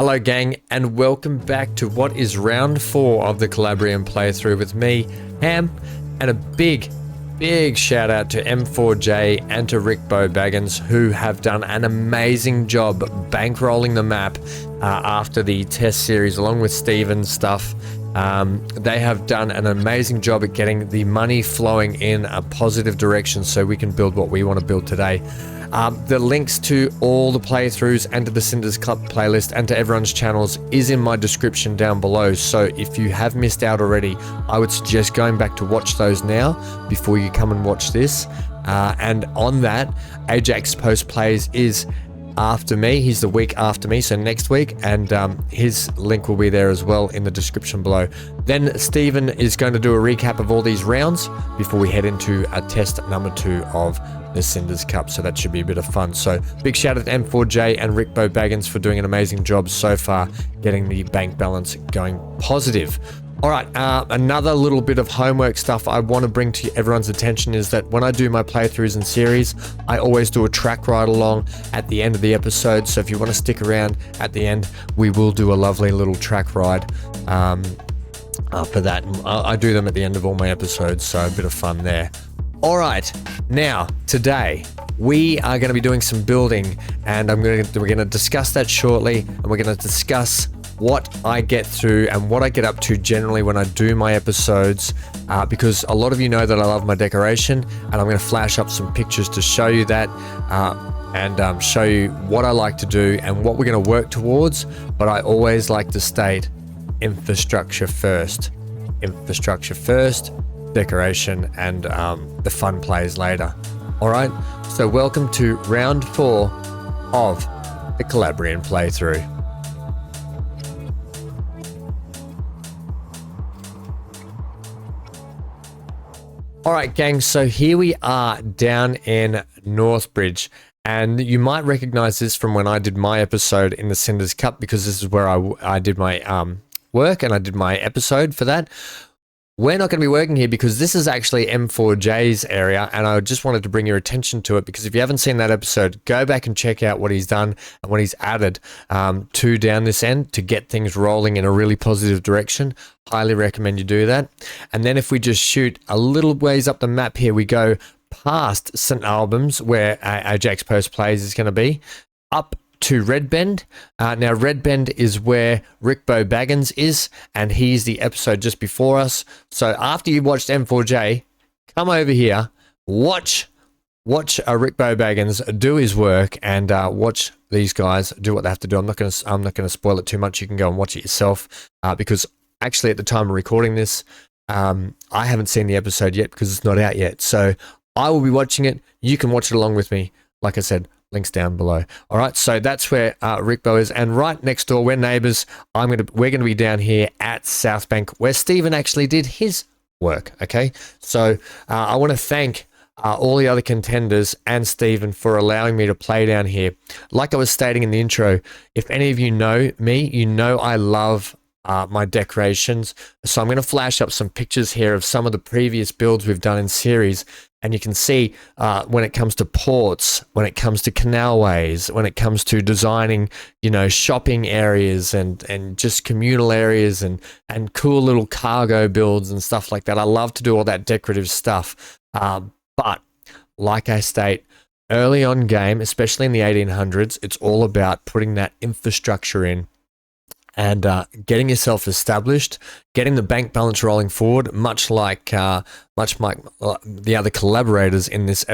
Hello gang, and welcome back to what is round 4 of the Collabrian playthrough with me, Ham, and a big shout out to M4J and to Rick Baggins, who have done an amazing job bankrolling the map after the test series, along with Steven's stuff. They have done an amazing job at getting the money flowing in a positive direction so we can build what we want to build today. The links to all the playthroughs and to the Cinders Club playlist and to everyone's channels is in my description down below. So if you have missed out already, I would suggest going back to watch those now before you come and watch this. And on that, Ajax Post Plays is after me. He's the week after me, so next week, and his link will be there as well in the description below. Then Steven is going to do a recap of all these rounds before we head into test number 2 of the Cinders Cup, so that should be a bit of fun. So big shout out to M4J and Rick Baggins for doing an amazing job so far getting the bank balance going positive. Alright, another little bit of homework stuff I want to bring to everyone's attention is that when I do my playthroughs and series, I always do a track ride along at the end of the episode. So if you want to stick around at the end, we will do a lovely little track ride for that. I do them at the end of all my episodes, so a bit of fun there. Alright, now today we are going to be doing some building, and we're going to discuss that shortly, and we're going to discuss what I get through and what I get up to generally when I do my episodes, because a lot of you know that I love my decoration, and I'm going to flash up some pictures to show you that and show you what I like to do and what we're going to work towards. But I always like to state infrastructure first, decoration, and the fun plays later. Alright, so welcome to round 4 of the Collabrian playthrough. Alright gang, so here we are down in Northbridge, and you might recognize this from when I did my episode in the Cinders Cup, because this is where I did my work and I did my episode for that. We're not going to be working here because this is actually M4J's area, and I just wanted to bring your attention to it because if you haven't seen that episode, go back and check out what he's done and what he's added to down this end to get things rolling in a really positive direction. Highly recommend you do that. And then if we just shoot a little ways up the map here, we go past St Albans, where Ajax Post Plays is going to be, up to Red Bend. Now Red Bend is where Rick Baggins is, and he's the episode just before us. So after you've watched M4J, come over here, watch Rick Baggins do his work, and watch these guys do what they have to do. I'm not going to spoil it too much. You can go and watch it yourself, because actually at the time of recording this, I haven't seen the episode yet because it's not out yet. So I will be watching it. You can watch it along with me. Like I said, links down below. All right, so that's where Rick Bo is, and right next door, we're neighbours. We're going to be down here at South Bank, where Steven actually did his work. Okay, so I want to thank all the other contenders and Steven for allowing me to play down here. Like I was stating in the intro, if any of you know me, you know I love my decorations. So I'm going to flash up some pictures here of some of the previous builds we've done in series. And you can see when it comes to ports, when it comes to canalways, when it comes to designing, shopping areas and just communal areas and cool little cargo builds and stuff like that. I love to do all that decorative stuff. But like I state, early on game, especially in the 1800s, it's all about putting that infrastructure in and getting yourself established, getting the bank balance rolling forward, much like the other collaborators in this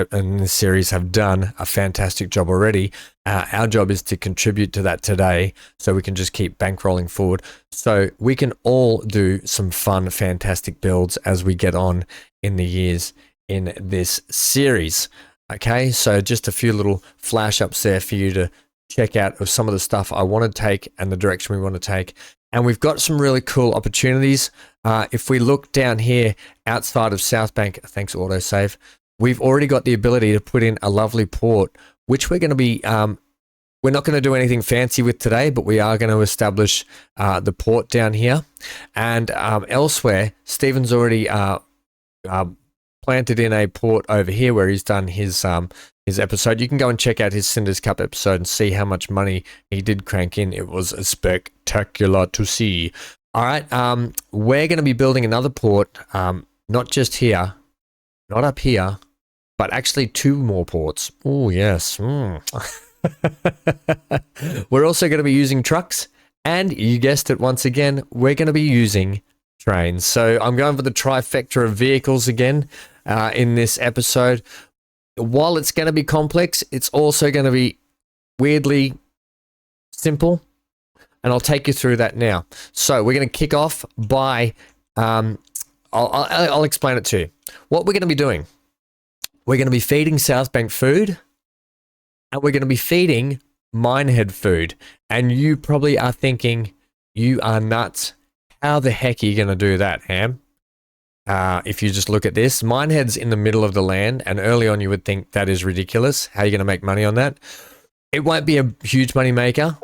series have done a fantastic job already. Our job is to contribute to that today, so we can just keep bank rolling forward, so we can all do some fun, fantastic builds as we get on in the years in this series. Okay, so just a few little flash ups there for you to check out of some of the stuff I want to take and the direction we want to take. And we've got some really cool opportunities. If we look down here outside of South Bank, thanks autosave, we've already got the ability to put in a lovely port, which we're going to be, we're not going to do anything fancy with today, but we are going to establish the port down here. And elsewhere, Steven's already planted in a port over here where he's done his his episode. You can go and check out his Cinders Cup episode and see how much money he did crank in. It was spectacular to see. All right, we're going to be building another port, not just here, not up here, but actually 2 more ports. Oh, yes. We're also going to be using trucks, and you guessed it once again, we're going to be using trains. So I'm going for the trifecta of vehicles again in this episode. While it's going to be complex, it's also going to be weirdly simple, and I'll take you through that now. So we're going to kick off by, I'll explain it to you. What we're going to be doing, we're going to be feeding South Bank food, and we're going to be feeding Minehead food. And you probably are thinking, you are nuts. How the heck are you going to do that, Ham? If you just look at this, Minehead's in the middle of the land, and early on you would think that is ridiculous. How are you going to make money on that? It won't be a huge money maker,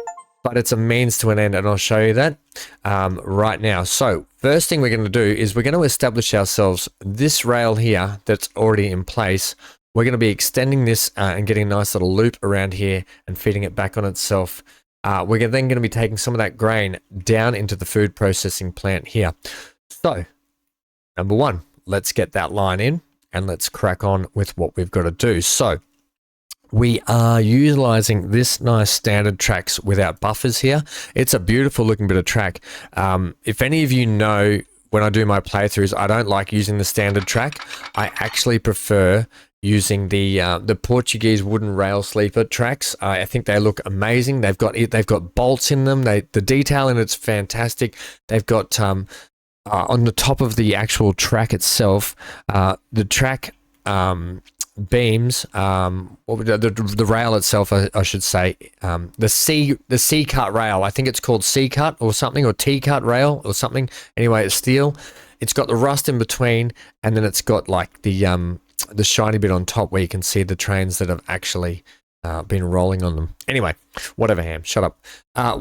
but it's a means to an end, and I'll show you that right now. So first thing we're going to do is we're going to establish ourselves this rail here that's already in place. We're going to be extending this and getting a nice little loop around here and feeding it back on itself. We're then going to be taking some of that grain down into the food processing plant here. So number 1, let's get that line in and let's crack on with what we've got to do. So we are utilizing this nice standard tracks without buffers here. It's a beautiful looking bit of track. If any of you know, when I do my playthroughs, I don't like using the standard track. I actually prefer using the Portuguese wooden rail sleeper tracks. I think they look amazing. They've got bolts in them. The detail in it's fantastic. They've got on the top of the actual track itself, the track beams, the rail itself, I should say, the C cut rail. I think it's called C cut or something, or T cut rail or something. Anyway, it's steel. It's got the rust in between, and then it's got like the shiny bit on top where you can see the trains that have actually been rolling on them. Anyway, whatever, Ham, shut up.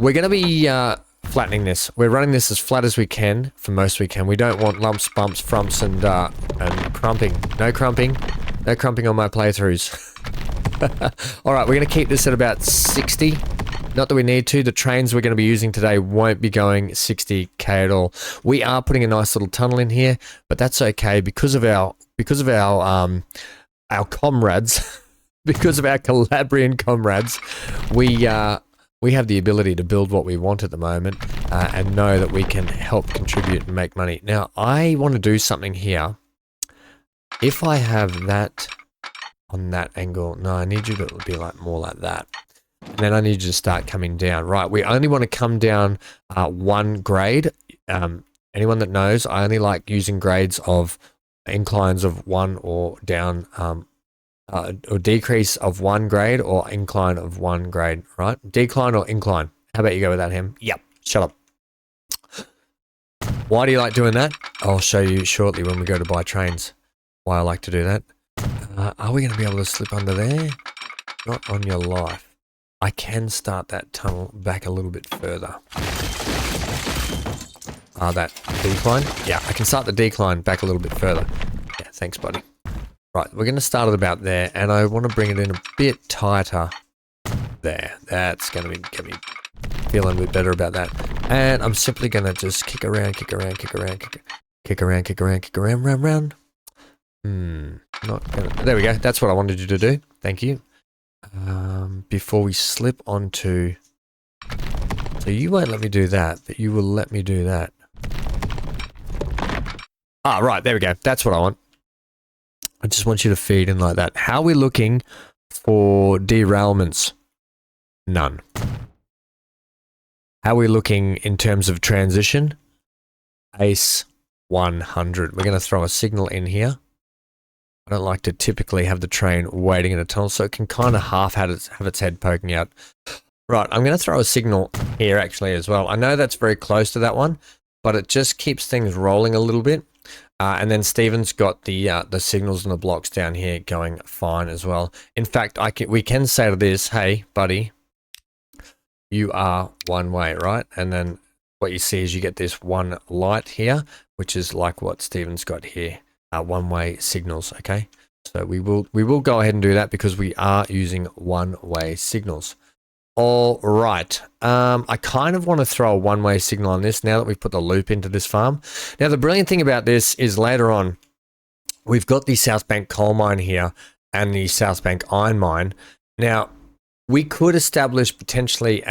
We're going to be flattening this. We're running this as flat as we can for most we can. We don't want lumps, bumps, frumps, and crumping. No crumping. No crumping on my playthroughs. All right, we're going to keep this at about 60. Not that we need to. The trains we're going to be using today won't be going 60k at all. We are putting a nice little tunnel in here, but that's okay because of our comrades, because of our Calabrian comrades. We have the ability to build what we want at the moment and know that we can help contribute and make money. Now, I want to do something here. If I have that on that angle, no, I need you to be like more like that. And then I need you to start coming down. Right, we only want to come down 1 grade. Anyone that knows, I only like using grades of inclines of 1 or down, or decrease of 1 grade or incline of 1 grade, right? Decline or incline. How about you go with that, Ham? Yep, shut up. Why do you like doing that? I'll show you shortly when we go to buy trains why I like to do that. Are we going to be able to slip under there? Not on your life. I can start that tunnel back a little bit further. That decline? Yeah, I can start the decline back a little bit further. Yeah, thanks, buddy. Right, we're going to start it about there, and I want to bring it in a bit tighter there. That's going to get me feeling a bit better about that. And I'm simply going to just kick around, round. Not gonna, there we go. That's what I wanted you to do. Thank you. Before we slip onto... So you won't let me do that, but you will let me do that. Ah, right, there we go. That's what I want. I just want you to feed in like that. How are we looking for derailments? None. How are we looking in terms of transition? Ace 100. We're going to throw a signal in here. I don't like to typically have the train waiting in a tunnel, so it can kind of half have its head poking out. Right, I'm going to throw a signal here actually as well. I know that's very close to that one, but it just keeps things rolling a little bit. And then Stephen's got the signals and the blocks down here going fine as well. In fact, we can say to this, hey, buddy, you are one way, right? And then what you see is you get this one light here, which is like what Stephen's got here. One-way signals, okay? So we will go ahead and do that because we are using one-way signals. All right. I kind of want to throw a one-way signal on this now that we've put the loop into this farm. Now, the brilliant thing about this is later on, we've got the South Bank coal mine here and the South Bank iron mine. Now, we could establish potentially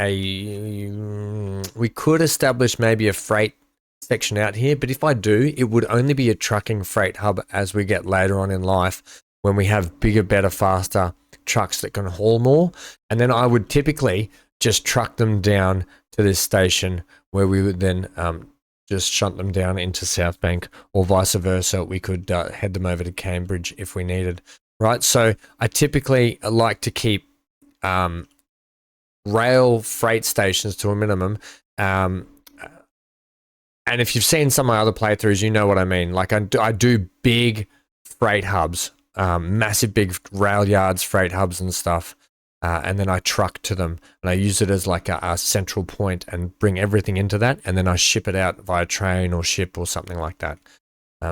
maybe a freight section out here, but if I do, it would only be a trucking freight hub as we get later on in life when we have bigger, better, faster trucks that can haul more. And then I would typically just truck them down to this station where we would then just shunt them down into South Bank, or vice versa. We could head them over to Cambridge if we needed, right? So I typically like to keep rail freight stations to a minimum. And if you've seen some of my other playthroughs, you know what I mean. Like I do big freight hubs, massive big rail yards, freight hubs and stuff. And then I truck to them and I use it as like a central point and bring everything into that. And then I ship it out via train or ship or something like that.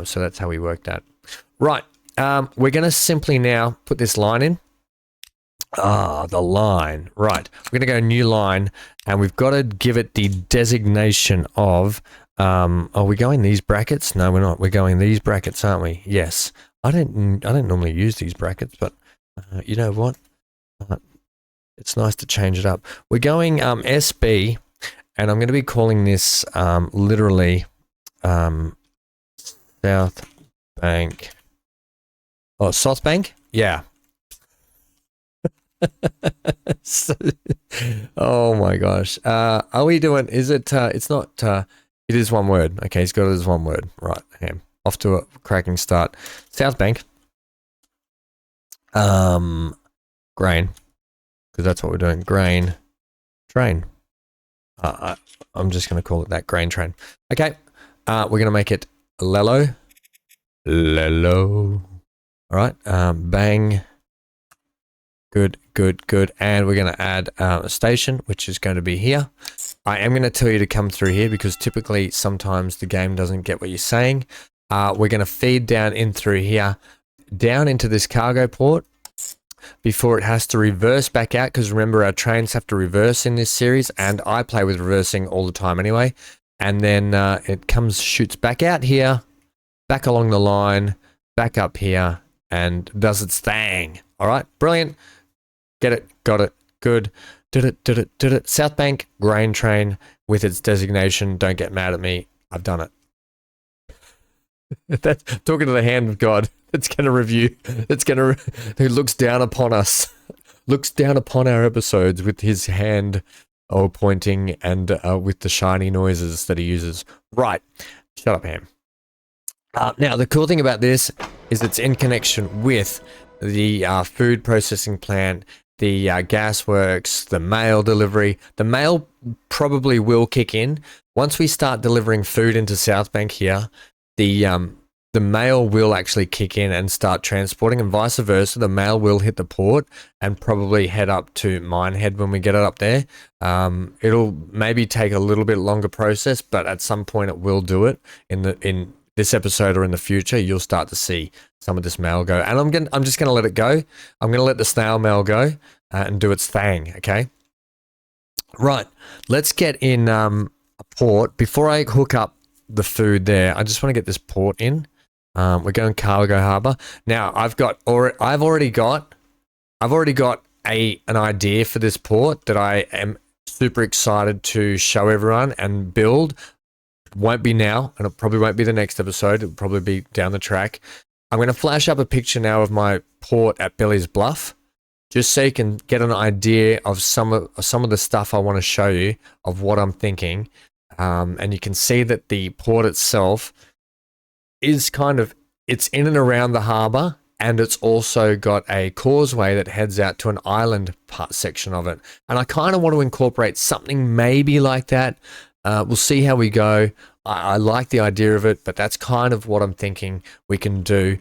So that's how we work that. Right. We're going to simply now put this line in. The line. Right. We're going to go new line and we've got to give it the designation of, are we going these brackets? No, we're not. We're going these brackets, aren't we? Yes. I don't normally use these brackets, but you know what? It's nice to change it up. We're going SB, and I'm going to be calling this literally South Bank. Oh, South Bank? Yeah. Oh my gosh. Are we doing, is it, it's not, it is one word. Okay, he's got it as one word. Right, okay. Off to a cracking start. South Bank. Grain. Because that's what we're doing. Grain train. I'm just going to call it that, grain train. Okay. We're going to make it Lello. Lello. All right. Bang. Good. And we're going to add a station, which is going to be here. I am going to tell you to come through here because typically sometimes the game doesn't get what you're saying. We're going to feed down in through here, down into this cargo port before it has to reverse back out, because remember our trains have to reverse in this series and I play with reversing all the time anyway. And then it shoots back out here, back along the line, back up here and does its thing. All right, brilliant. Get it, got it, good. Did it. South Bank grain train with its designation. Don't get mad at me. I've done it. That's talking to the hand of God. That's going to review. Who looks down upon us, looks down upon our episodes with his hand, pointing and with the shiny noises that he uses. Right. Shut up, Ham. Now the cool thing about this is it's in connection with the food processing plant, the gas works, the mail delivery. The mail probably will kick in once we start delivering food into South Bank here. The mail will actually kick in and start transporting, and vice versa. The mail will hit the port and probably head up to Minehead when we get it up there. It'll maybe take a little bit longer process, but at some point it will do it. In this episode or in the future, you'll start to see some of this mail go. And I'm just gonna let it go. I'm gonna let the snail mail go and do its thing. Okay. Right. Let's get in a port before I hook up the food there. I just want to get this port in. We're going cargo harbor. Now I've already got an idea for this port that I am super excited to show everyone and build. Won't be now, and it probably won't be the next episode. It'll probably be down the track. I'm going to flash up a picture now of my port at Billy's Bluff, just so you can get an idea of some of the stuff I want to show you of what I'm thinking. And you can see that the port itself is it's in and around the harbour, and it's also got a causeway that heads out to an island part section of it. And I kind of want to incorporate something maybe like that. We'll see how we go. I like the idea of it, but that's kind of what I'm thinking we can do.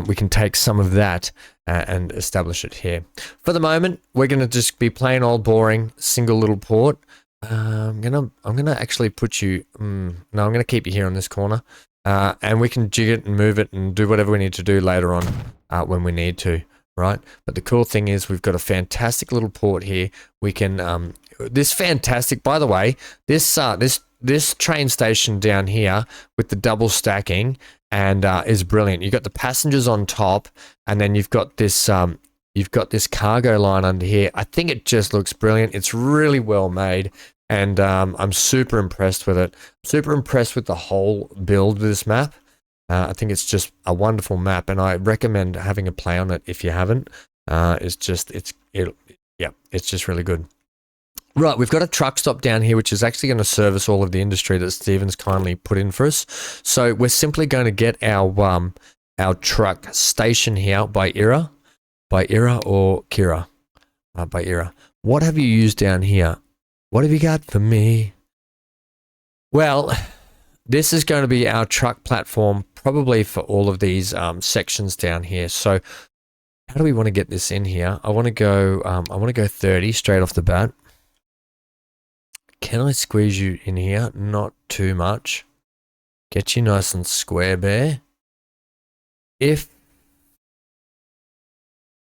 We can take some of that and establish it here. For the moment, we're going to just be plain old boring single little port. I'm gonna actually put you. No, I'm gonna keep you here on this corner. and we can jig it and move it and do whatever we need to do later on when we need to, right? But the cool thing is we've got a fantastic little port here. We can, by the way, this train station down here with the double stacking and is brilliant. You've got the passengers on top, and then you've got this cargo line under here. I think it just looks brilliant. It's really well made, and I'm super impressed with it. Super impressed with the whole build of this map. I think it's just a wonderful map, and I recommend having a play on it if you haven't. It's just really good. Right, we've got a truck stop down here, which is actually going to service all of the industry that Stephen's kindly put in for us. So we're simply going to get our truck station here by Ira or Kira, by Ira. What have you used down here? What have you got for me? Well, this is going to be our truck platform, probably for all of these sections down here. So how do we want to get this in here? I want to go 30 straight off the bat. Can I squeeze you in here? Not too much. Get you nice and square, bear.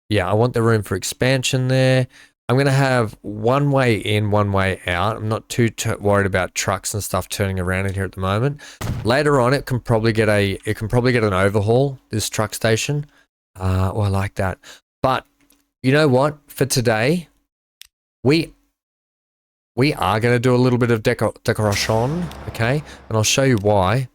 Yeah, I want the room for expansion there. I'm going to have one way in, one way out. I'm not too worried about trucks and stuff turning around in here at the moment. Later on, it can probably get an overhaul, this truck station. I like that. But you know what? For today, we are going to do a little bit of decoration, okay? And I'll show you why.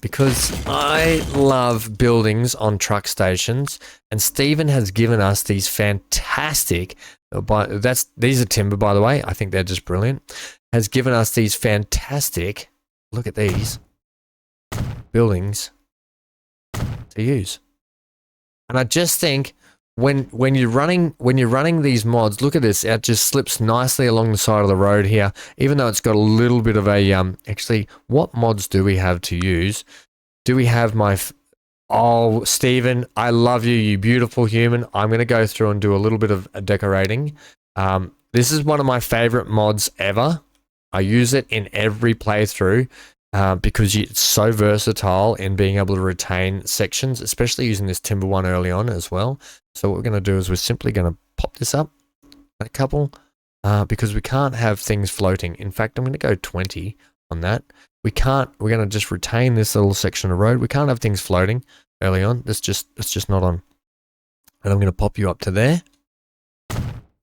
Because I love buildings on truck stations, and Stephen has given us these fantastic, these are timber, by the way. I think they're just brilliant. Has given us these fantastic, look at these, buildings to use. And I just think when you're running these mods, look at this. It just slips nicely along the side of the road here, even though it's got a little bit of a actually, what mods do we have to use? Do we have oh, Stephen, I love you, you beautiful human. I'm going to go through and do a little bit of decorating. This is one of my favorite mods ever. I use it in every playthrough. Because it's so versatile in being able to retain sections, especially using this timber one early on as well. So what we're going to do is we're simply going to pop this up a couple, because we can't have things floating. In fact, I'm going to go 20 on that. We're going to just retain this little section of road. We can't have things floating early on. That's just not on. And I'm going to pop you up to there.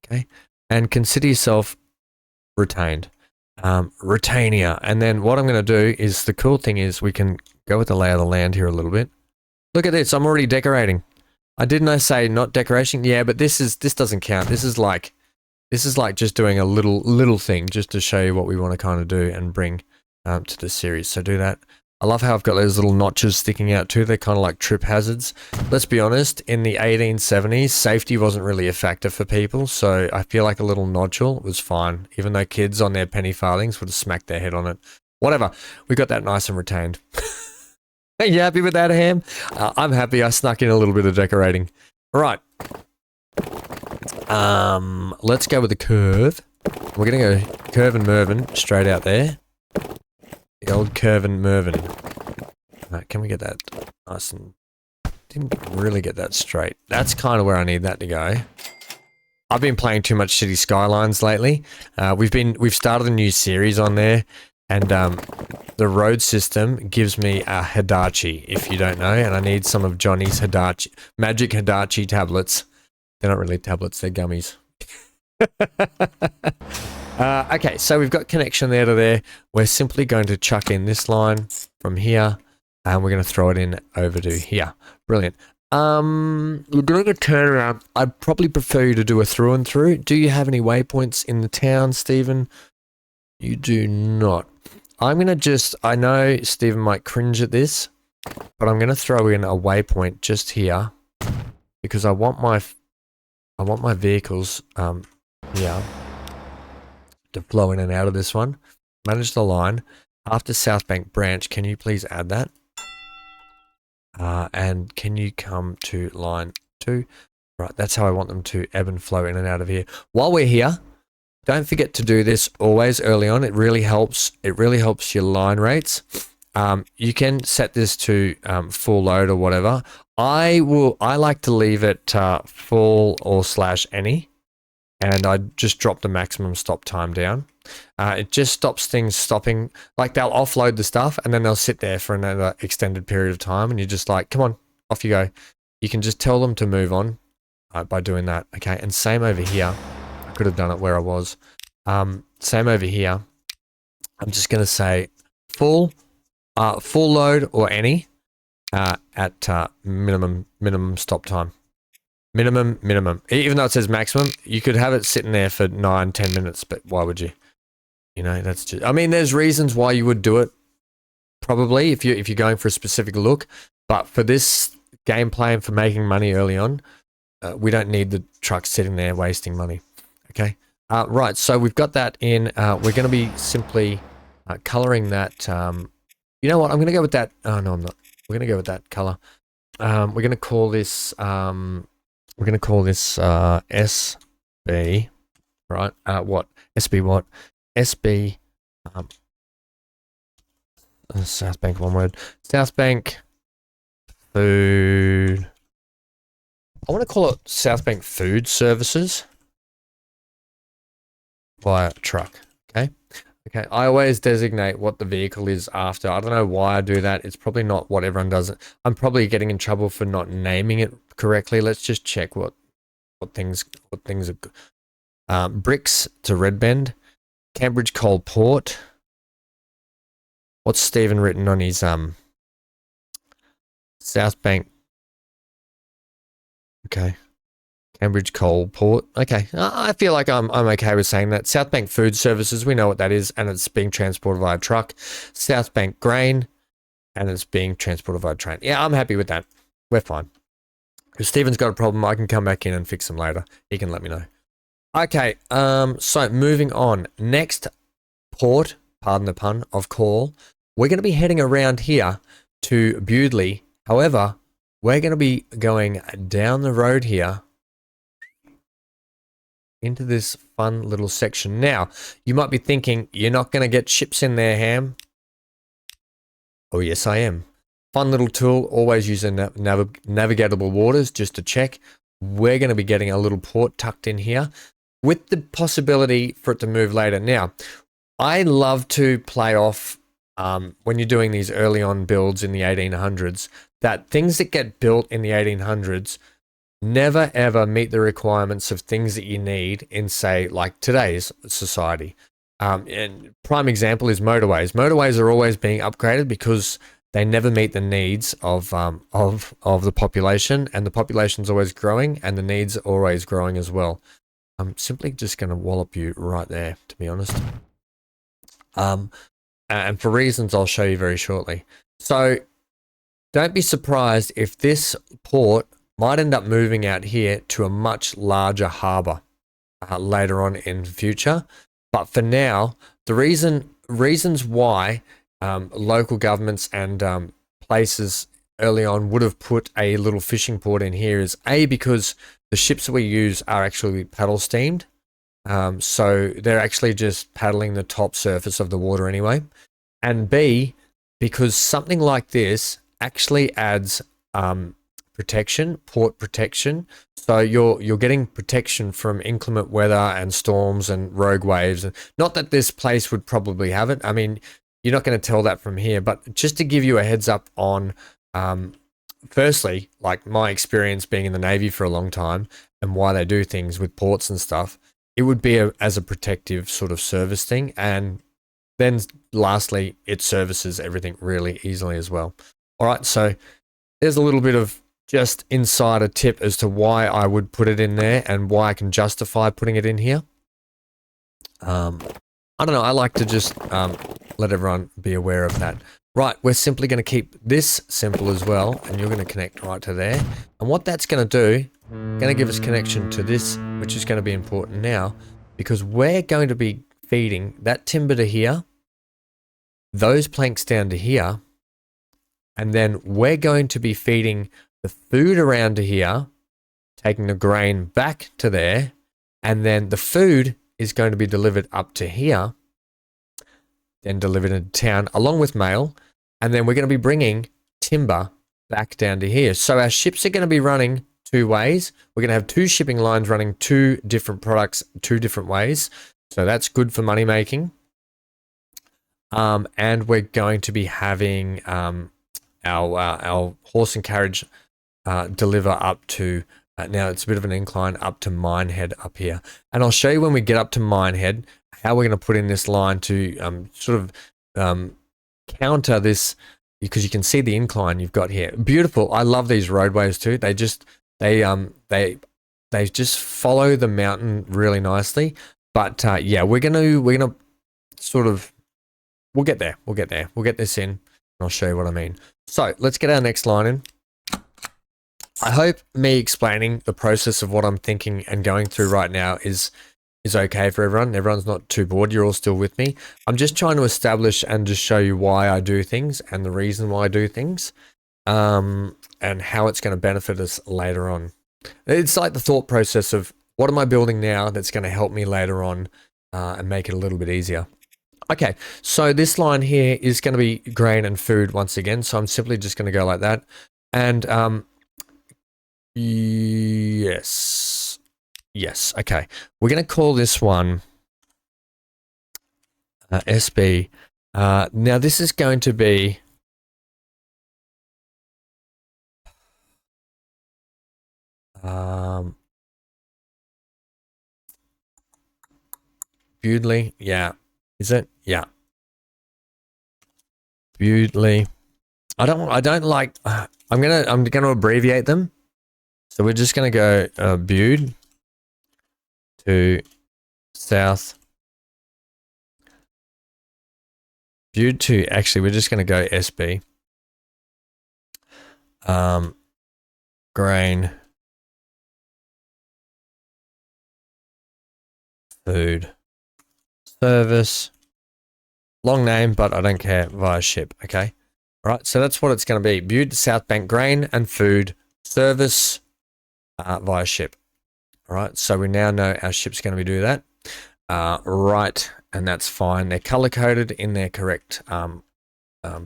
Okay. And consider yourself retained. Retainia. And then what I'm going to do is, the cool thing is we can go with the lay of the land here a little bit. Look at this. I'm already decorating. Didn't I say not decoration? Yeah, but this doesn't count. This is like just doing a little thing just to show you what we want to kind of do and bring to the series. So do that. I love how I've got those little notches sticking out too. They're kind of like trip hazards. Let's be honest, in the 1870s, safety wasn't really a factor for people, so I feel like a little nodule was fine, even though kids on their penny farthings would have smacked their head on it. Whatever, we got that nice and retained. Are you happy with that, Ham? I'm happy. I snuck in a little bit of decorating. All right. Let's go with the curve. We're going to go curve and Mervyn straight out there. The old curve and Mervyn. Can we get that nice and... Didn't really get that straight. That's kind of where I need that to go. I've been playing too much City Skylines lately. We've started a new series on there, and the road system gives me a Hitachi, if you don't know, and I need some of Johnny's Hitachi, magic Hitachi tablets. They're not really tablets, they're gummies. Okay, so we've got connection there to there. We're simply going to chuck in this line from here, and we're going to throw it in over to here. Brilliant. We're doing a turnaround. I'd probably prefer you to do a through and through. Do you have any waypoints in the town, Stephen? You do not. I'm going to just, I know Stephen might cringe at this, but I'm going to throw in a waypoint just here because I want my vehicles here to flow in and out of this one. Manage the line. After South Bank branch, can you please add that? And can you come to line 2? Right, that's how I want them to ebb and flow in and out of here. While we're here, don't forget to do this always early on. It really helps. It really helps your line rates. You can set this to full load or whatever. I like to leave it full or /any, and I just drop the maximum stop time down. It just stops things stopping. Like, they'll offload the stuff and then they'll sit there for another extended period of time, and you're just like, come on, off you go. You can just tell them to move on by doing that. Okay, and same over here. I could have done it where I was. Same over here. I'm just going to say full load or any at minimum stop time. Minimum. Even though it says maximum, you could have it sitting there for 9-10 minutes, but why would you? You know, that's just, I mean, there's reasons why you would do it, probably, if you're going for a specific look, but for this gameplay and for making money early on, we don't need the truck sitting there wasting money. Okay. Right, so we've got that in. We're going to be simply coloring that. You know what? I'm going to go with that. Oh, no, I'm not. We're going to go with that color. We're going to call this. We're going to call this SB. Right. What? SB what? SB. South Bank. One word. South Bank. Food. I want to call it South Bank Food Services via truck. Okay. Okay. I always designate what the vehicle is after. I don't know why I do that. It's probably not what everyone does. I'm probably getting in trouble for not naming it correctly. Let's just check what things are. Bricks to Red Bend, Cambridge Coal Port. What's Stephen written on his South Bank? Okay. Cambridge Coal Port. Okay. I feel like I'm okay with saying that. South Bank Food Services, we know what that is, and it's being transported via truck. South Bank Grain, and it's being transported via train. Yeah, I'm happy with that. We're fine. If Stephen's got a problem, I can come back in and fix them later. He can let me know. Okay, so moving on. Next port, pardon the pun, of call, we're going to be heading around here to Bewdley. However, we're going to be going down the road here into this fun little section. Now, you might be thinking, you're not going to get ships in there, Ham. Oh, yes, I am. Fun little tool, always using navigatable waters just to check. We're going to be getting a little port tucked in here with the possibility for it to move later. Now, I love to play off when you're doing these early on builds in the 1800s, that things that get built in the 1800s never ever meet the requirements of things that you need in, say, like today's society. And prime example is motorways. Motorways are always being upgraded because they never meet the needs of the population, and the population's always growing, and the needs are always growing as well. I'm simply just going to wallop you right there, to be honest. And for reasons I'll show you very shortly. So don't be surprised if this port might end up moving out here to a much larger harbour later on in the future. But for now, the reasons why local governments and places early on would have put a little fishing port in here is A, because the ships that we use are actually paddle steamed. So they're actually just paddling the top surface of the water anyway. And B, because something like this actually adds protection, port protection. So you're getting protection from inclement weather and storms and rogue waves. And not that this place would probably have it. I mean, you're not going to tell that from here, but just to give you a heads up on, firstly, like my experience being in the Navy for a long time and why they do things with ports and stuff, it would be as a protective sort of service thing. And then lastly, it services everything really easily as well. All right, so there's a little bit of just insider tip as to why I would put it in there and why I can justify putting it in here. I don't know, I like to just let everyone be aware of that. Right, we're simply going to keep this simple as well, and you're going to connect right to there. And what that's going to do, going to give us connection to this, which is going to be important now, because we're going to be feeding that timber to here, those planks down to here, and then we're going to be feeding the food around to here, taking the grain back to there, and then the food is going to be delivered up to here, then delivered into town along with mail, And then we're going to be bringing timber back down to here. So our ships are going to be running two ways. We're going to have two shipping lines running two different products, two different ways. So that's good for money making. And we're going to be having our horse and carriage deliver up to, now it's a bit of an incline, up to Minehead up here. And I'll show you when we get up to Minehead how we're going to put in this line to sort of counter this, because you can see the incline you've got here. Beautiful. I love these roadways too. They just they just follow the mountain really nicely. But yeah, we're gonna sort of, we'll get there. We'll get this in, and I'll show you what I mean. So let's get our next line in. I hope me explaining the process of what I'm thinking and going through right now is okay for everyone. Everyone's not too bored. You're all still with me. I'm just trying to establish and just show you why I do things and the reason why I do things, and how it's going to benefit us later on. It's like the thought process of what am I building now that's going to help me later on and make it a little bit easier. Okay, so this line here is going to be grain and food once again. So I'm simply just going to go like that. And yes, okay. We're going to call this one SB. Now this is going to be Bewdley, yeah. Is it? Yeah. Bewdley. I don't like, I'm gonna abbreviate them. So we're just gonna go Bewd to South. Bewd to, actually we're just gonna go SB. Grain. Food. Service. Long name, but I don't care, via ship, okay? All right, so that's what it's going to be. Bewd to South Bank, grain and food, service via ship. All right, so we now know our ship's going to be do that. Right, and that's fine. They're color-coded in their correct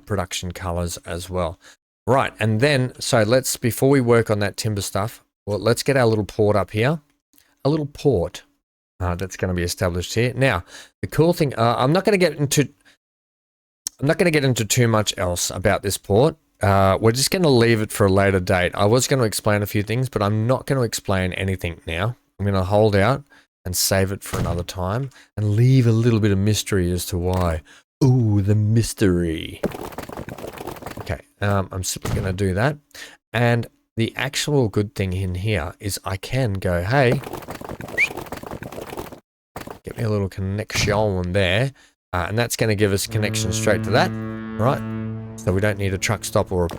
production colors as well. Right, and then, so let's, before we work on that timber stuff, well, let's get our little port up here. A little port that's going to be established here. Now, the cool thing, I'm not going to get into too much else about this port. We're just going to leave it for a later date. I was going to explain a few things, but I'm not going to explain anything now. I'm going to hold out and save it for another time and leave a little bit of mystery as to why. Ooh, the mystery. Okay, I'm simply going to do that. And the actual good thing in here is I can go, hey, get me a little connection there. And that's going to give us connection straight to that, right? So we don't need a truck stop or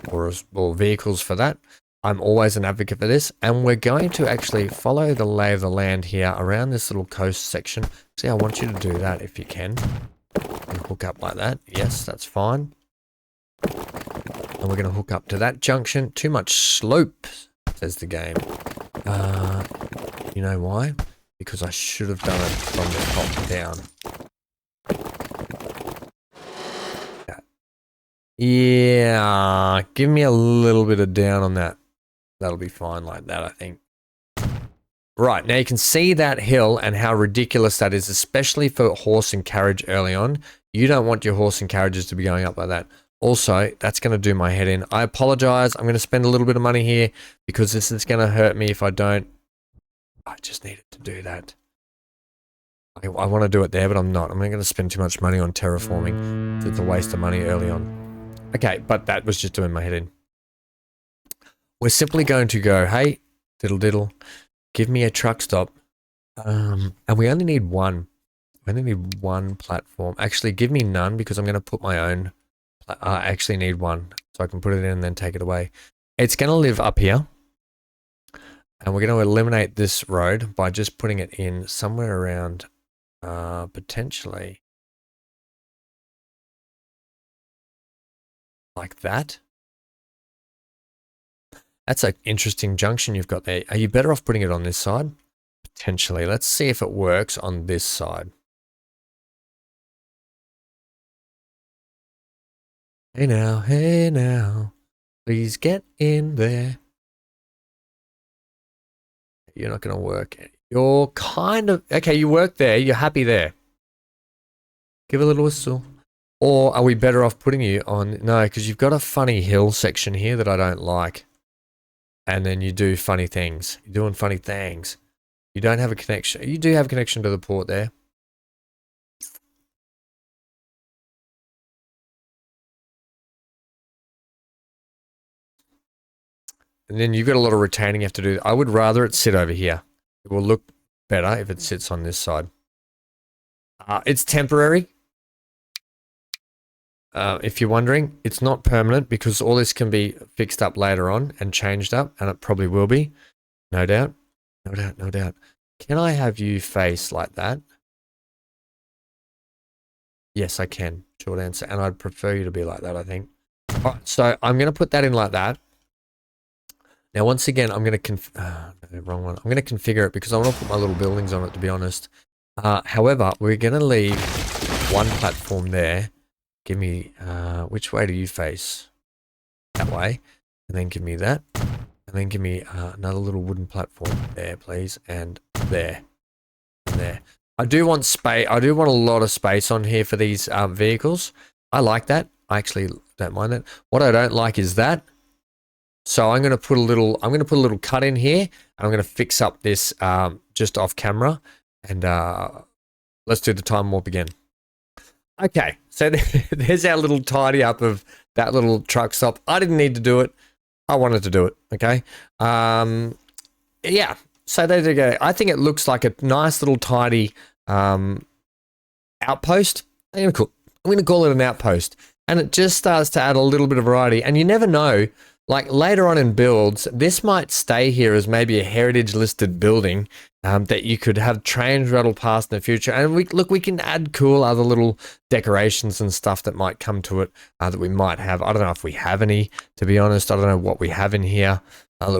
vehicles for that. I'm always an advocate for this. And we're going to actually follow the lay of the land here around this little coast section. See, I want you to do that if you can. And hook up like that. Yes, that's fine. And we're going to hook up to that junction. Too much slope, says the game. You know why? Because I should have done it from the top down. Yeah, give me a little bit of down on that. That'll be fine like that, I think. Right, now you can see that hill and how ridiculous that is, especially for horse and carriage early on. You don't want your horse and carriages to be going up like that. Also, that's going to do my head in. I apologize. I'm going to spend a little bit of money here because this is going to hurt me if I don't. I just needed to do that. I want to do it there, but I'm not. I'm not going to spend too much money on terraforming. It's a waste of money early on. Okay, but that was just doing my head in. We're simply going to go, hey, diddle diddle, give me a truck stop. And we only need one. We only need one platform. Actually, give me none because I'm going to put my own. I actually need one, so I can put it in and then take it away. It's going to live up here. And we're going to eliminate this road by just putting it in somewhere around, potentially, like that. That's an interesting junction you've got there. Are you better off putting it on this side? Potentially. Let's see if it works on this side. Hey now, please get in there. You're not going to work. You're kind of, okay, you work there, you're happy there. Give a little whistle. Or are we better off putting you on, no, because you've got a funny hill section here that I don't like. And then you do funny things. You're doing funny things. You don't have a connection. You do have a connection to the port there. And then you've got a lot of retaining you have to do. I would rather it sit over here. It will look better if it sits on this side. It's temporary. If you're wondering, it's not permanent because all this can be fixed up later on and changed up, and it probably will be. No doubt. No doubt, no doubt. Can I have you face like that? Yes, I can. Short answer. And I'd prefer you to be like that, I think. All right, so I'm going to put that in like that. Now, once again, I'm going to no, wrong one. I'm going to configure it because I want to put my little buildings on it, to be honest. However, we're going to leave one platform there. Give me, which way do you face? That way. And then give me that. And then give me another little wooden platform there, please. And there. And there. I do want space. I do want a lot of space on here for these vehicles. I like that. I actually don't mind that. What I don't like is that. So I'm going to put a little cut in here, and I'm going to fix up this just off camera, and let's do the time warp again. Okay, so there's our little tidy up of that little truck stop. I didn't need to do it. I wanted to do it. Okay. Yeah. So there you go. I think it looks like a nice little tidy outpost. I'm going to call it an outpost, and it just starts to add a little bit of variety. And you never know. Like later on in builds, this might stay here as maybe a heritage listed building that you could have trains rattle past in the future. And we can add cool other little decorations and stuff that might come to it that we might have. I don't know if we have any, to be honest. I don't know what we have in here.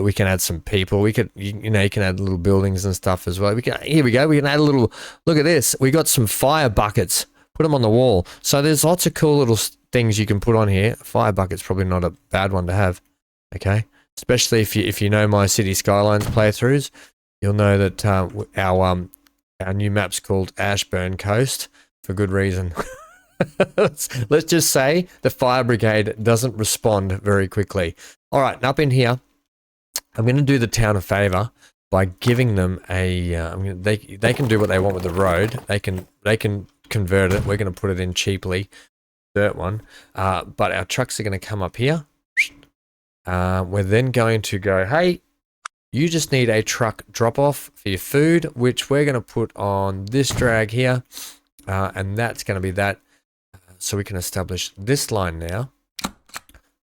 We can add some people. We could, you can add little buildings and stuff as well. Here we go. We can add a little, look at this. We got some fire buckets. Put them on the wall. So there's lots of cool little things you can put on here. Fire bucket's probably not a bad one to have. Okay, especially if you know my City Skylines playthroughs, you'll know that our new map's called Ashburn Coast for good reason. Let's just say the fire brigade doesn't respond very quickly. All right, up in here, I'm going to do the town a favor by giving them a. They can do what they want with the road. They can convert it. We're going to put it in cheaply, dirt one. But our trucks are going to come up here. We're then going to go, hey, you just need a truck drop off for your food, which we're going to put on this drag here. And that's going to be that. So we can establish this line now.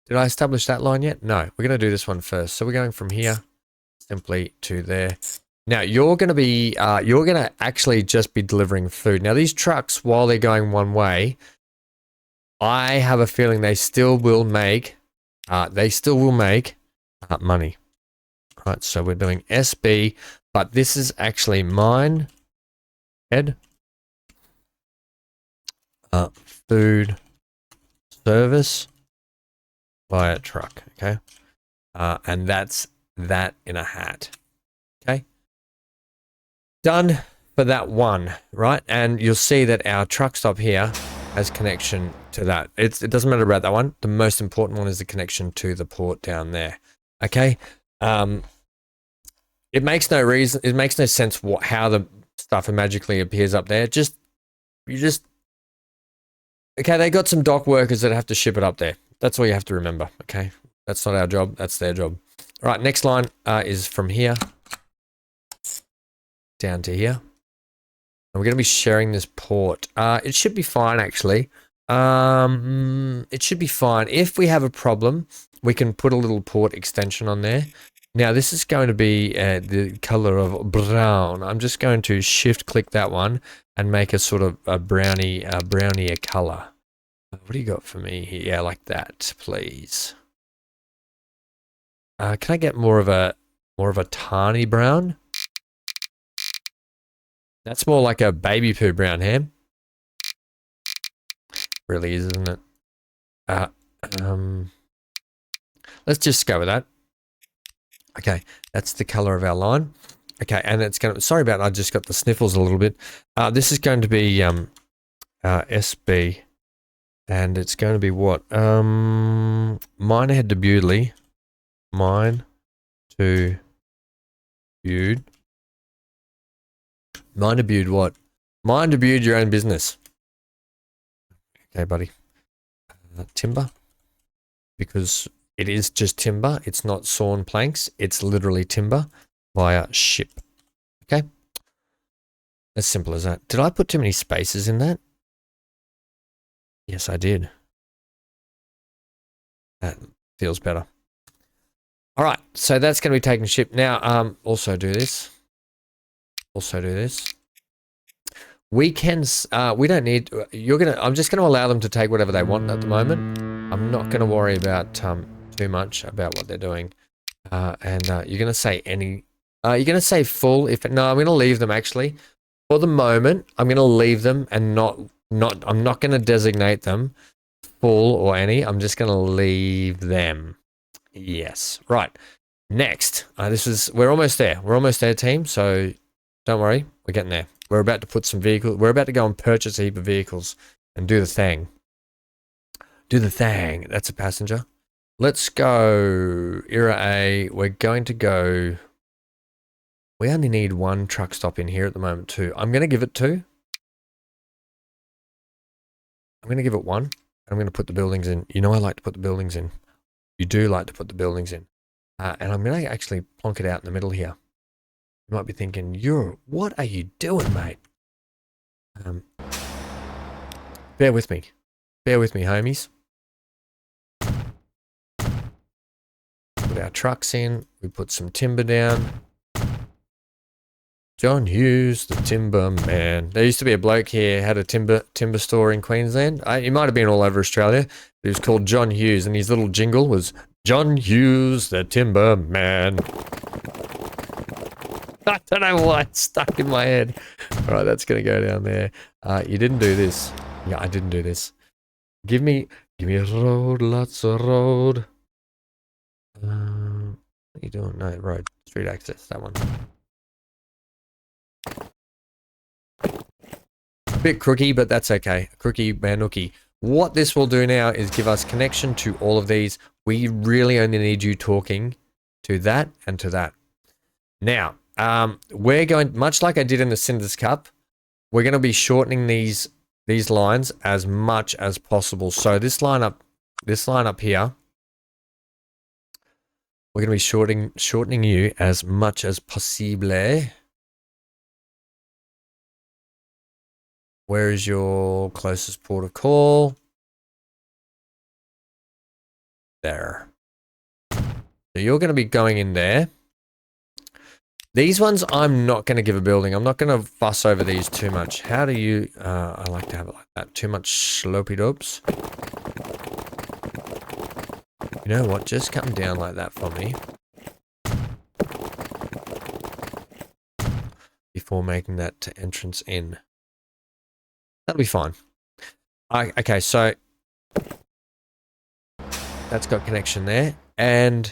Did I establish that line yet? No, we're going to do this one first. So we're going from here simply to there. Now you're going to actually just be delivering food. Now these trucks, while they're going one way, I have a feeling they still will make money. Right, so we're doing SB, but this is actually mine head food service via truck. Okay, and that's that in a hat. Okay, done for that one, right? And you'll see that our truck stop here has connection to that. It doesn't matter about that one. The most important one is the connection to the port down there. Okay. It makes no sense how the stuff magically appears up there. Okay, they got some dock workers that have to ship it up there. That's all you have to remember. Okay. That's not our job. That's their job. All right. Next line is from here down to here. And we're going to be sharing this port. It should be fine, actually. It should be fine. If we have a problem, we can put a little port extension on there. Now, this is going to be the color of brown. I'm just going to shift click that one and make a sort of a brownier color. What do you got for me here? Yeah, like that, please. Can I get more of a tarny brown? That's more like a baby poo brown, Ham. Really is, isn't it? Let's just go with that. Okay, that's the color of our line. Okay, and it's going to, sorry about it, I just got the sniffles a little bit. This is going to be SB, and it's going to be what? Mine head to Bewdley. Mine to Bewd. Mine to Bewd what? Mine to Bewd your own business. Okay, buddy. Timber. Because it is just timber. It's not sawn planks. It's literally timber via ship. Okay? As simple as that. Did I put too many spaces in that? Yes, I did. That feels better. All right, so that's going to be taking ship. Now, also do this. Also do this. We can, we don't need, I'm just going to allow them to take whatever they want at the moment. I'm not going to worry about, too much about what they're doing. And you're going to say you're going to say full. No, I'm going to leave them actually. For the moment, I'm going to leave them and I'm not going to designate them full or any. I'm just going to leave them. Yes. Right. Next. We're almost there. We're almost there, team. So don't worry. We're getting there. We're about to put some vehicles. We're about to go and purchase a heap of vehicles and do the thing. Do the thing. That's a passenger. Let's go Era A. We're going to go. We only need one truck stop in here at the moment too. I'm going to give it 2. I'm going to give it 1. I'm going to put the buildings in. You know I like to put the buildings in. You do like to put the buildings in. And I'm going to actually plonk it out in the middle here. You might be thinking, what are you doing, mate? Bear with me. Bear with me, homies. Put our trucks in. We put some timber down. John Hughes, the timber man. There used to be a bloke here, had a timber store in Queensland. He might have been all over Australia. He was called John Hughes, and his little jingle was John Hughes, the timber man. I don't know why it's stuck in my head. All right, that's going to go down there. You didn't do this. Yeah, I didn't do this. Give me a road, lots of road. What are you doing? No, road. Street access, that one. A bit crooky, but that's okay. Crooky manookie. What this will do now is give us connection to all of these. We really only need you talking to that and to that. Now, we're going, much like I did in the Cinders Cup, we're going to be shortening these lines as much as possible. So this line up here, we're going to be shortening you as much as possible. Where is your closest port of call? There. So you're going to be going in there. These ones, I'm not going to give a building. I'm not going to fuss over these too much. How do you... I like to have it like that. Too much slopey dopes. You know what? Just come down like that for me. Before making that entrance in. That'll be fine. Okay, so... That's got connection there. And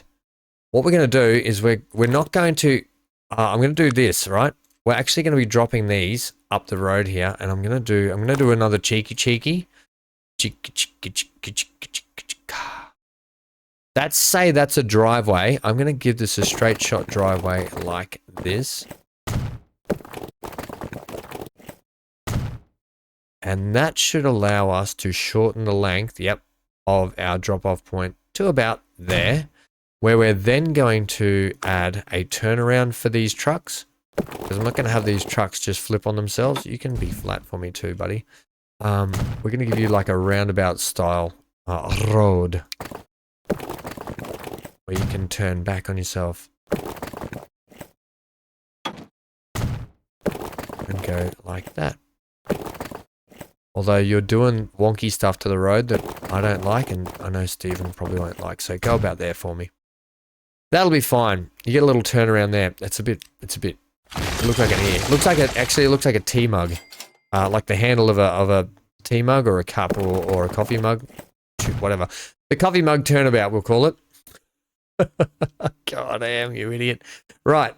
what we're going to do is we're not going to... I'm going to do this, right? We're actually going to be dropping these up the road here, and I'm going to do another cheeky. Say that's a driveway. I'm going to give this a straight shot driveway like this. And that should allow us to shorten the length, of our drop-off point to about there, where we're then going to add a turnaround for these trucks. Because I'm not going to have these trucks just flip on themselves. You can be flat for me too, buddy. We're going to give you like a roundabout style road where you can turn back on yourself and go like that. Although you're doing wonky stuff to the road that I don't like, and I know Stephen probably won't like, so go about there for me. That'll be fine. You get a little turnaround there. It looks like an ear. It looks like a tea mug. Like the handle of a tea mug or a cup or a coffee mug. Shoot, whatever. The coffee mug turnabout, we'll call it. God damn, you idiot. Right.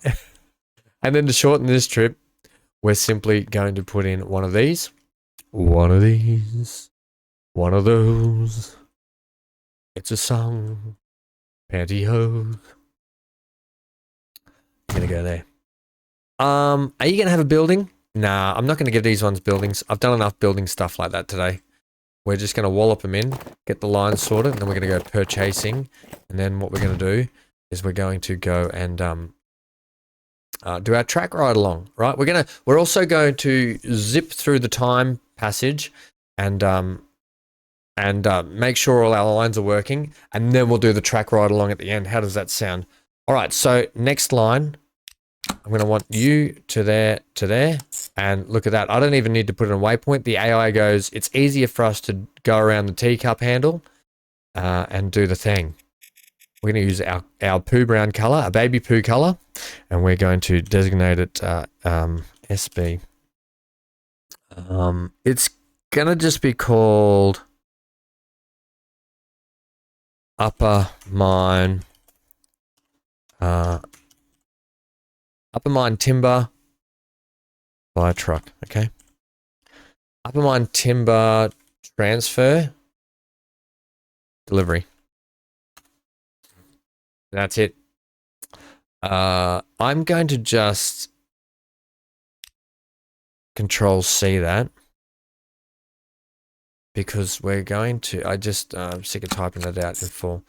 And then to shorten this trip, we're simply going to put in one of these. One of these. One of those. It's a song. Pantyhose. I'm gonna go there. Are you gonna have a building? Nah, I'm not gonna give these ones buildings. I've done enough building stuff like that today. We're just gonna wallop them in, get the lines sorted, and then we're gonna go purchasing. And then what we're gonna do is we're going to go and do our track ride along, right? We're also going to zip through the time passage and make sure all our lines are working, and then we'll do the track ride along at the end. How does that sound? All right, so next line, I'm going to want you to there, and look at that. I don't even need to put in a waypoint. The AI goes, it's easier for us to go around the teacup handle and do the thing. We're going to use our poo brown color, a baby poo color, and we're going to designate it SB. It's going to just be called Upper Mine Timber by truck, okay? Upper Mine Timber Transfer Delivery. That's it. I'm going to just Control C that, because we're going to, I'm sick of typing it out in full.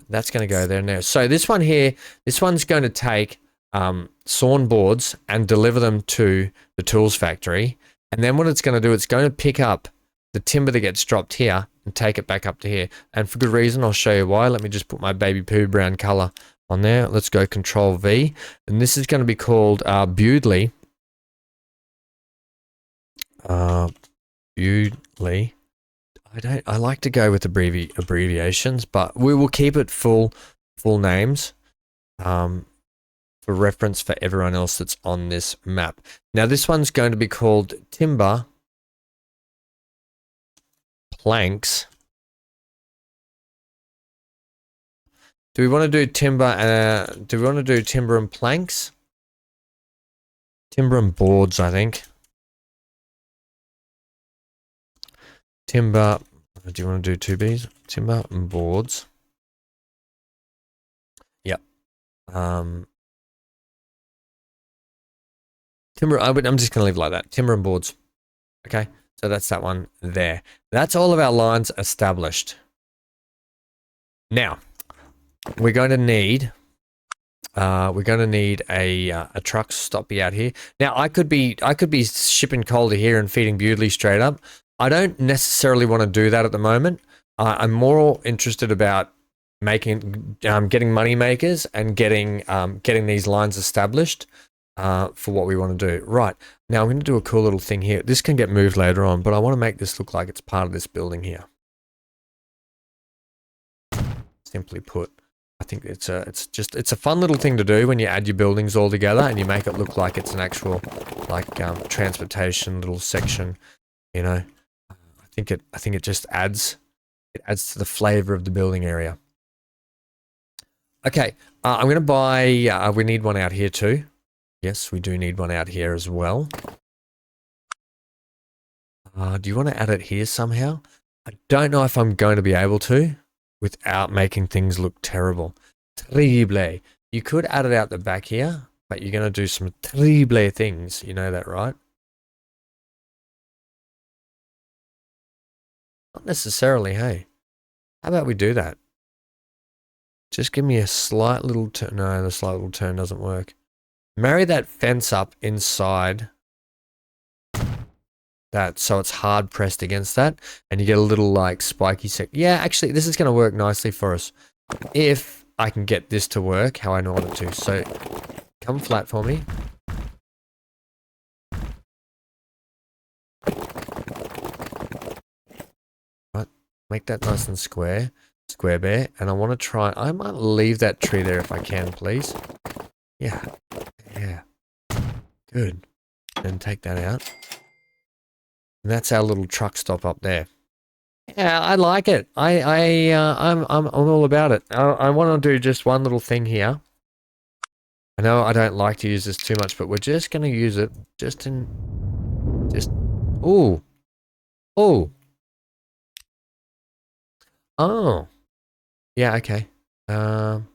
That's going to go there now. So this one here, this one's going to take sawn boards and deliver them to the tools factory. And then what it's going to do, it's going to pick up the timber that gets dropped here and take it back up to here. And for good reason, I'll show you why. Let me just put my baby poo brown color on there. Let's go Control V. And this is going to be called Bewdley. Bewdley. I like to go with abbreviations, but we will keep it full names for reference for everyone else that's on this map. Now this one's going to be called Timber Planks. Do we want to do timber? Do we want to do timber and planks? Timber and boards, I think. Timber. Do you want to do 2 Bs? Timber and boards. Yep. Timber. I'm just going to leave it like that. Timber and boards. Okay. So that's that one there. That's all of our lines established. Now we're going to need. A truck stoppy out here. Now I could be shipping coal to here and feeding Bewdley straight up. I don't necessarily want to do that at the moment. I'm more interested about getting money makers and getting these lines established for what we want to do. Right, now I'm going to do a cool little thing here. This can get moved later on, but I want to make this look like it's part of this building here. Simply put, I think it's a fun little thing to do when you add your buildings all together and you make it look like it's an actual transportation little section, you know. I think it just adds to the flavor of the building area. Okay, I'm going to buy, we need one out here too. Yes, we do need one out here as well. Do you want to add it here somehow? I don't know if I'm going to be able to without making things look terrible. Terrible. You could add it out the back here, but you're going to do some terrible things. You know that, right? Not necessarily, hey. How about we do that? Just give me a slight little turn. No, the slight little turn doesn't work. Marry that fence up inside that so it's hard pressed against that and you get a little like spiky sec. Yeah, actually this is going to work nicely for us if I can get this to work how I want it to. So come flat for me. Right, make that nice and square bear, and I want to try, I might leave that tree there if I can, please. Yeah, good. And take that out. And that's our little truck stop up there. Yeah, I like it. I'm all about it. I want to do just one little thing here. I know I don't like to use this too much, but we're just going to use it just, ooh, oh, oh, yeah, okay. Um,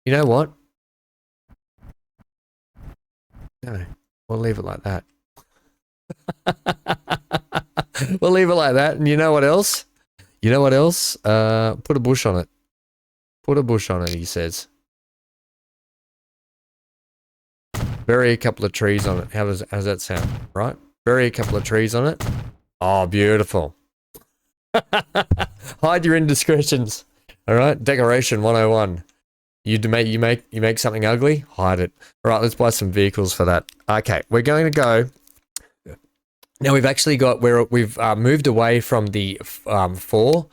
you know what? No, we'll leave it like that. We'll leave it like that. And you know what else? You know what else? Put a bush on it. Put a bush on it, he says. Bury a couple of trees on it. How's that sound? Right? Bury a couple of trees on it. Oh, beautiful. Hide your indiscretions. All right? Decoration 101. You make something ugly, hide it. All right, let's buy some vehicles for that. Okay, we're going to go. Now we've actually got where we've moved away from the four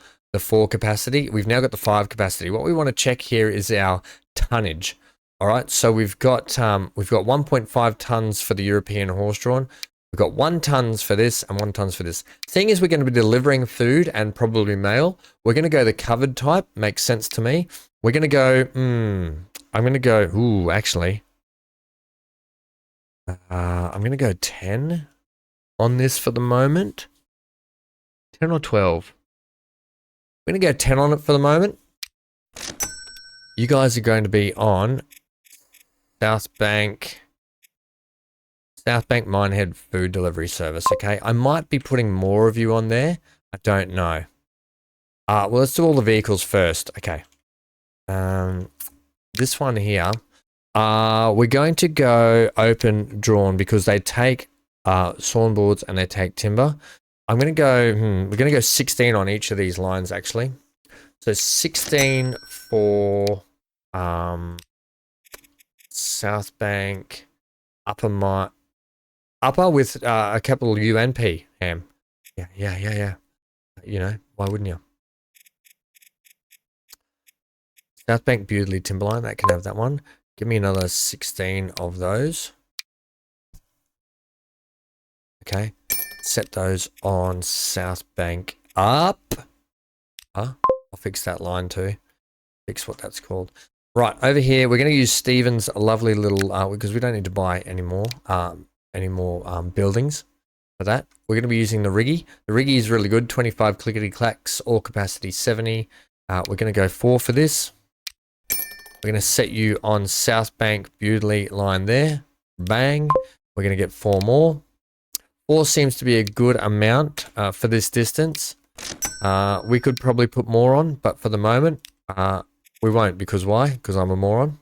capacity. We've now got the 5 capacity. What we want to check here is our tonnage. All right, so we've got 1.5 tons for the European horse-drawn. We've got 1 tons for this and 1 tons for this. Seeing as we're going to be delivering food and probably mail, we're going to go the covered type. Makes sense to me. We're going to go. I'm going to go. Ooh, actually, I'm going to go 10 on this for the moment. 10 or 12. I'm going to go 10 on it for the moment. You guys are going to be on South Bank Minehead food delivery service, okay? I might be putting more of you on there. I don't know. Well, let's do all the vehicles first. Okay. This one here. We're going to go open drawn because they take sawn boards and they take timber. I'm going to go, we're going to go 16 on each of these lines actually. So 16 for South Bank, upper with a capital U and P, Ham. Yeah. You know, why wouldn't you? South Bank Bewdley Timberline, that can have that one. Give me another 16 of those. Okay, set those on South Bank up. I'll fix that line too. Fix what that's called. Right, over here, we're going to use Stephen's lovely little, because we don't need to buy any more buildings for that. We're going to be using the Riggy. The Riggy is really good, 25 clickety-clacks, all capacity 70. We're going to go 4 for this. We're going to set you on South Bank Bewdley line there. Bang. We're going to get 4 more. 4 seems to be a good amount for this distance. We could probably put more on, but for the moment, we won't. Because why? Because I'm a moron.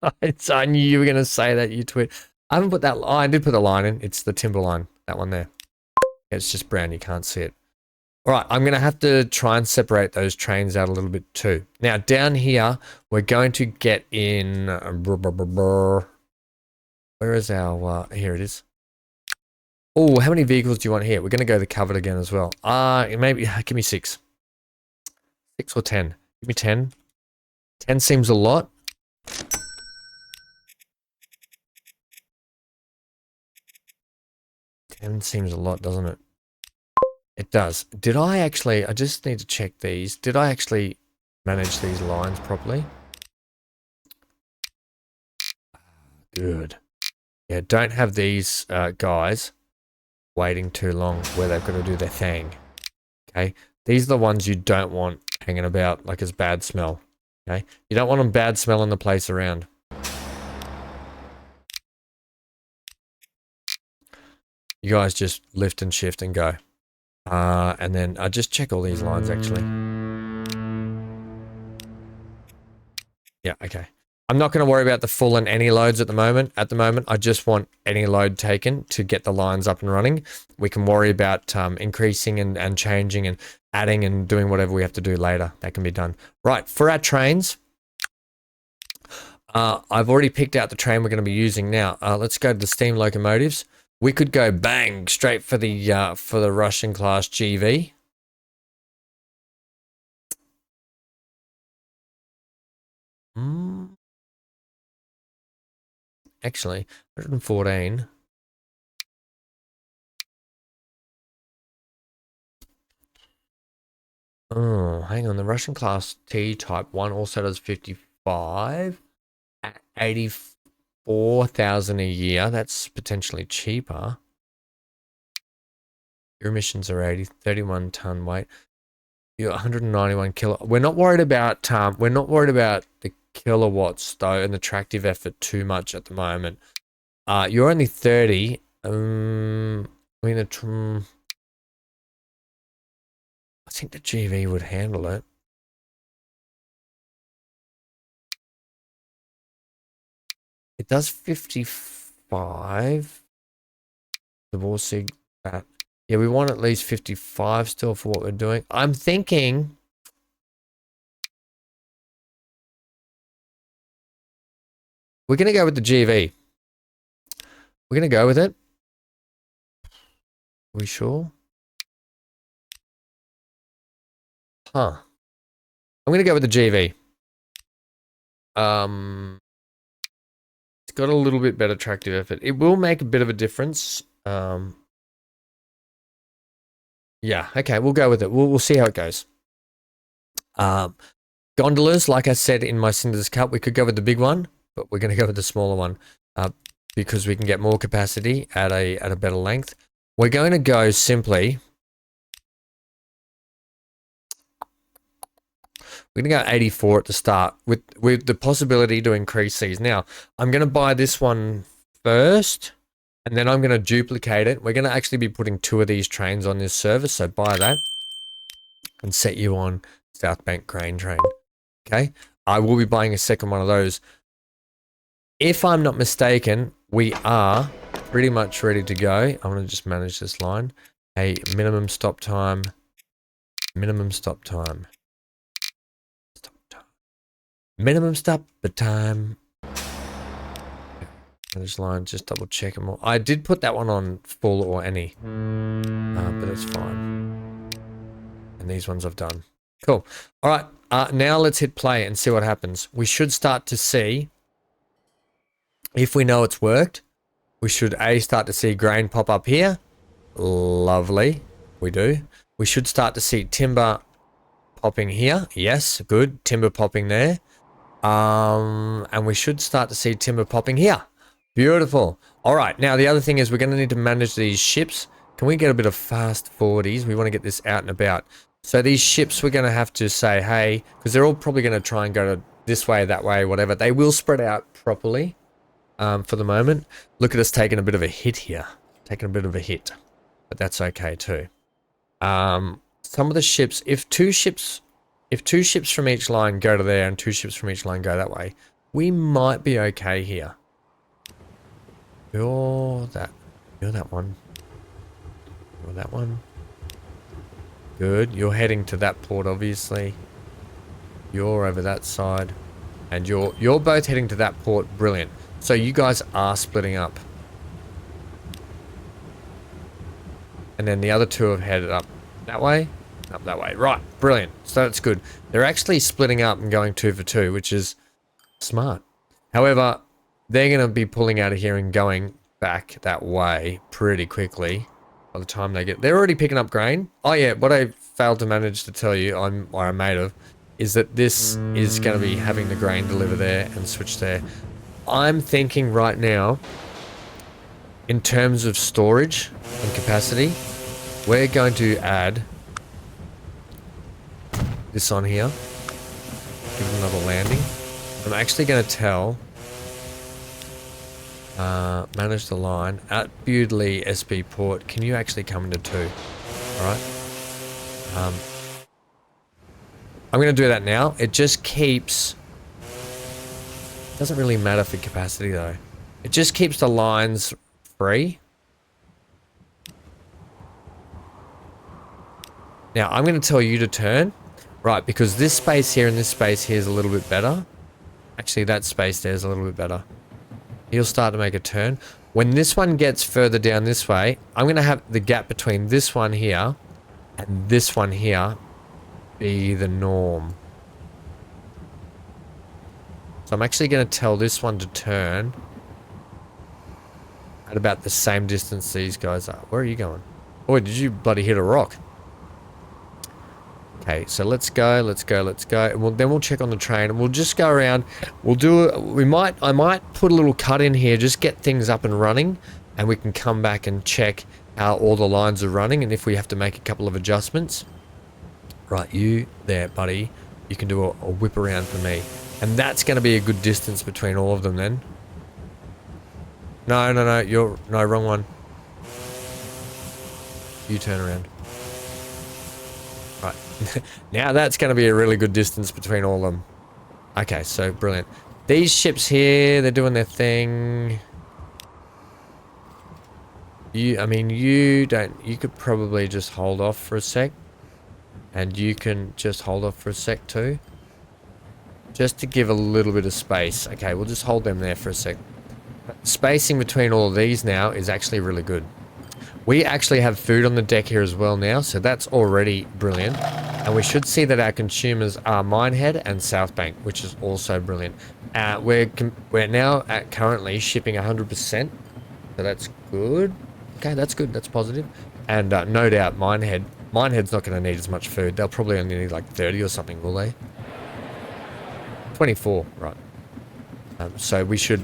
I knew you were going to say that, you twit. I haven't put that. Oh, I did put the line in. It's the timber line. That one there. It's just brown. You can't see it. All right. I'm going to have to try and separate those trains out a little bit too. Now, down here, we're going to get in. Where is our... here it is. Oh, how many vehicles do you want here? We're going to go the covered again as well. Maybe, give me 6. 6 or 10. Give me 10. 10 seems a lot. Ten seems a lot, doesn't it? It does. Did I actually, I just need to check these. Did I actually manage these lines properly? Good. Yeah, don't have these guys waiting too long where they've got to do their thing. Okay, these are the ones you don't want hanging about like as bad smell. Okay, you don't want them bad smelling the place around. You guys just lift and shift and go. And then I just check all these lines actually. Yeah, okay. I'm not going to worry about the full and any loads at the moment. At the moment, I just want any load taken to get the lines up and running. We can worry about increasing and changing and adding and doing whatever we have to do later. That can be done. Right, for our trains, I've already picked out the train we're going to be using now. Let's go to the steam locomotives. We could go bang straight for the Russian class GV. Actually, 114. Oh, hang on. The Russian Class T Type 1 also does 55 at 84,000 a year. That's potentially cheaper. Your emissions are 31 ton weight. You're 191 kilo. We're not worried about the kilowatts though and the tractive effort too much at the moment. You're only 30. I think the GV would handle it. It does 55. The Borsig that. Yeah, we want at least 55 still for what we're doing. I'm thinking we're going to go with the GV. We're going to go with it. Are we sure? Huh. I'm going to go with the GV. It's got a little bit better tractive effort. It will make a bit of a difference. Yeah, okay, we'll go with it. We'll see how it goes. Gondolas, like I said in my Cinders Cup, we could go with the big one, but we're going to go with the smaller one because we can get more capacity at a better length. We're going to go simply. We're going to go 84 at the start with the possibility to increase these. Now, I'm going to buy this one first, and then I'm going to duplicate it. We're going to actually be putting 2 of these trains on this service, so buy that and set you on South Bank grain train. Okay, I will be buying a second one of those. If I'm not mistaken, we are pretty much ready to go. I'm going to just manage this line. A minimum stop time. Minimum stop time. Minimum stop the time. Manage line, just double check them all. I did put that one on full or any, but that's fine. And these ones I've done. Cool. All right, now let's hit play and see what happens. We should start to see, if we know it's worked, we should start to see grain pop up here. Lovely. We do. We should start to see timber popping here. Yes, good. Timber popping there. And we should start to see timber popping here. Beautiful. All right. Now, the other thing is we're going to need to manage these ships. Can we get a bit of fast forwardies? We want to get this out and about. So these ships, we're going to have to say, hey, because they're all probably going to try and go to this way, that way, whatever. They will spread out properly for the moment. Look at us taking a bit of a hit here. Taking a bit of a hit. But that's okay too. Some of the ships, if two ships from each line go to there and 2 ships from each line go that way, we might be okay here. You're that one. You're that one. Good. You're heading to that port, obviously. You're over that side. And you're both heading to that port. Brilliant. So you guys are splitting up. And then the other 2 have headed up that way. Up that way. Right. Brilliant. So that's good. They're actually splitting up and going 2 for 2, which is smart. However, they're going to be pulling out of here and going back that way pretty quickly by the time they get... They're already picking up grain. Oh, yeah. What I failed to manage to tell you, I made of, is that this is going to be having the grain deliver there and switch there. I'm thinking right now, in terms of storage and capacity, we're going to add this on here. Give it another landing. I'm actually going to tell manage the line at Bewdley SB Port. Can you actually come into 2? Alright. I'm going to do that now. It just keeps... Doesn't really matter for capacity though. It just keeps the lines free. Now I'm going to tell you to turn. Right, because this space here and this space here is a little bit better. Actually, that space there is a little bit better. He'll start to make a turn. When this one gets further down this way, I'm going to have the gap between this one here and this one here be the norm. So I'm actually going to tell this one to turn at about the same distance these guys are. Where are you going? Oh, did you bloody hit a rock? Okay, so let's go. And then we'll check on the train, and we'll just go around. We'll do it. I might put a little cut in here, just get things up and running, and we can come back and check how all the lines are running, and if we have to make a couple of adjustments. Right, you there, buddy. You can do a whip around for me, and that's going to be a good distance between all of them then. No, wrong one. You turn around. Right. Now that's going to be a really good distance between all of them. Okay, so brilliant. These ships here, they're doing their thing. You could probably just hold off for a sec. And you can just hold off for a sec too. Just to give a little bit of space. Okay, we'll just hold them there for a sec. Spacing between all of these now is actually really good. We actually have food on the deck here as well now, so that's already brilliant. And we should see that our consumers are Minehead and South Bank, which is also brilliant. We're now currently shipping 100%, so that's good. Okay, that's good. That's positive. And no doubt Minehead's not going to need as much food. They'll probably only need like 30 or something, will they? 24, right. So we should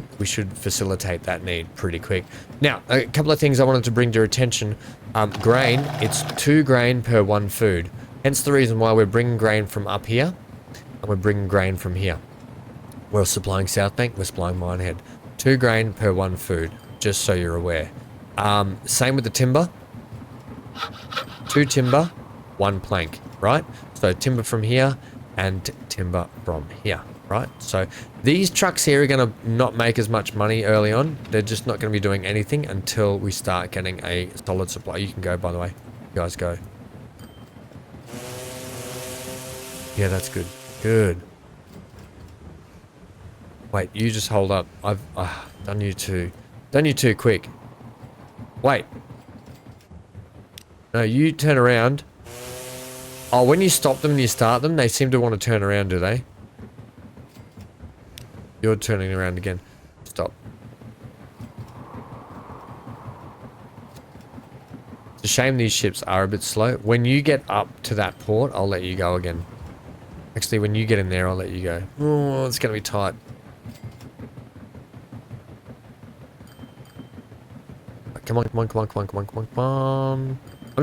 facilitate that need pretty quick. Now, a couple of things I wanted to bring to your attention. Grain, it's 2 grain per 1 food. Hence the reason why we're bringing grain from up here, and we're bringing grain from here. We're supplying South Bank, we're supplying Minehead. 2 grain per 1 food, just so you're aware. Same with the timber. 2 timber, 1 plank, right? So timber from here and timber from here. Right, so these trucks here are going to not make as much money early on. They're just not going to be doing anything until we start getting a solid supply. You can go, by the way. You guys go. Yeah, that's good. Good. Wait, you just hold up. I've done you too quick. Wait. No, you turn around. Oh, when you stop them and you start them, they seem to want to turn around, do they? You're turning around again. Stop. It's a shame these ships are a bit slow. When you get up to that port, I'll let you go again. Actually, when you get in there, I'll let you go. Oh, it's going to be tight. Come on. I'm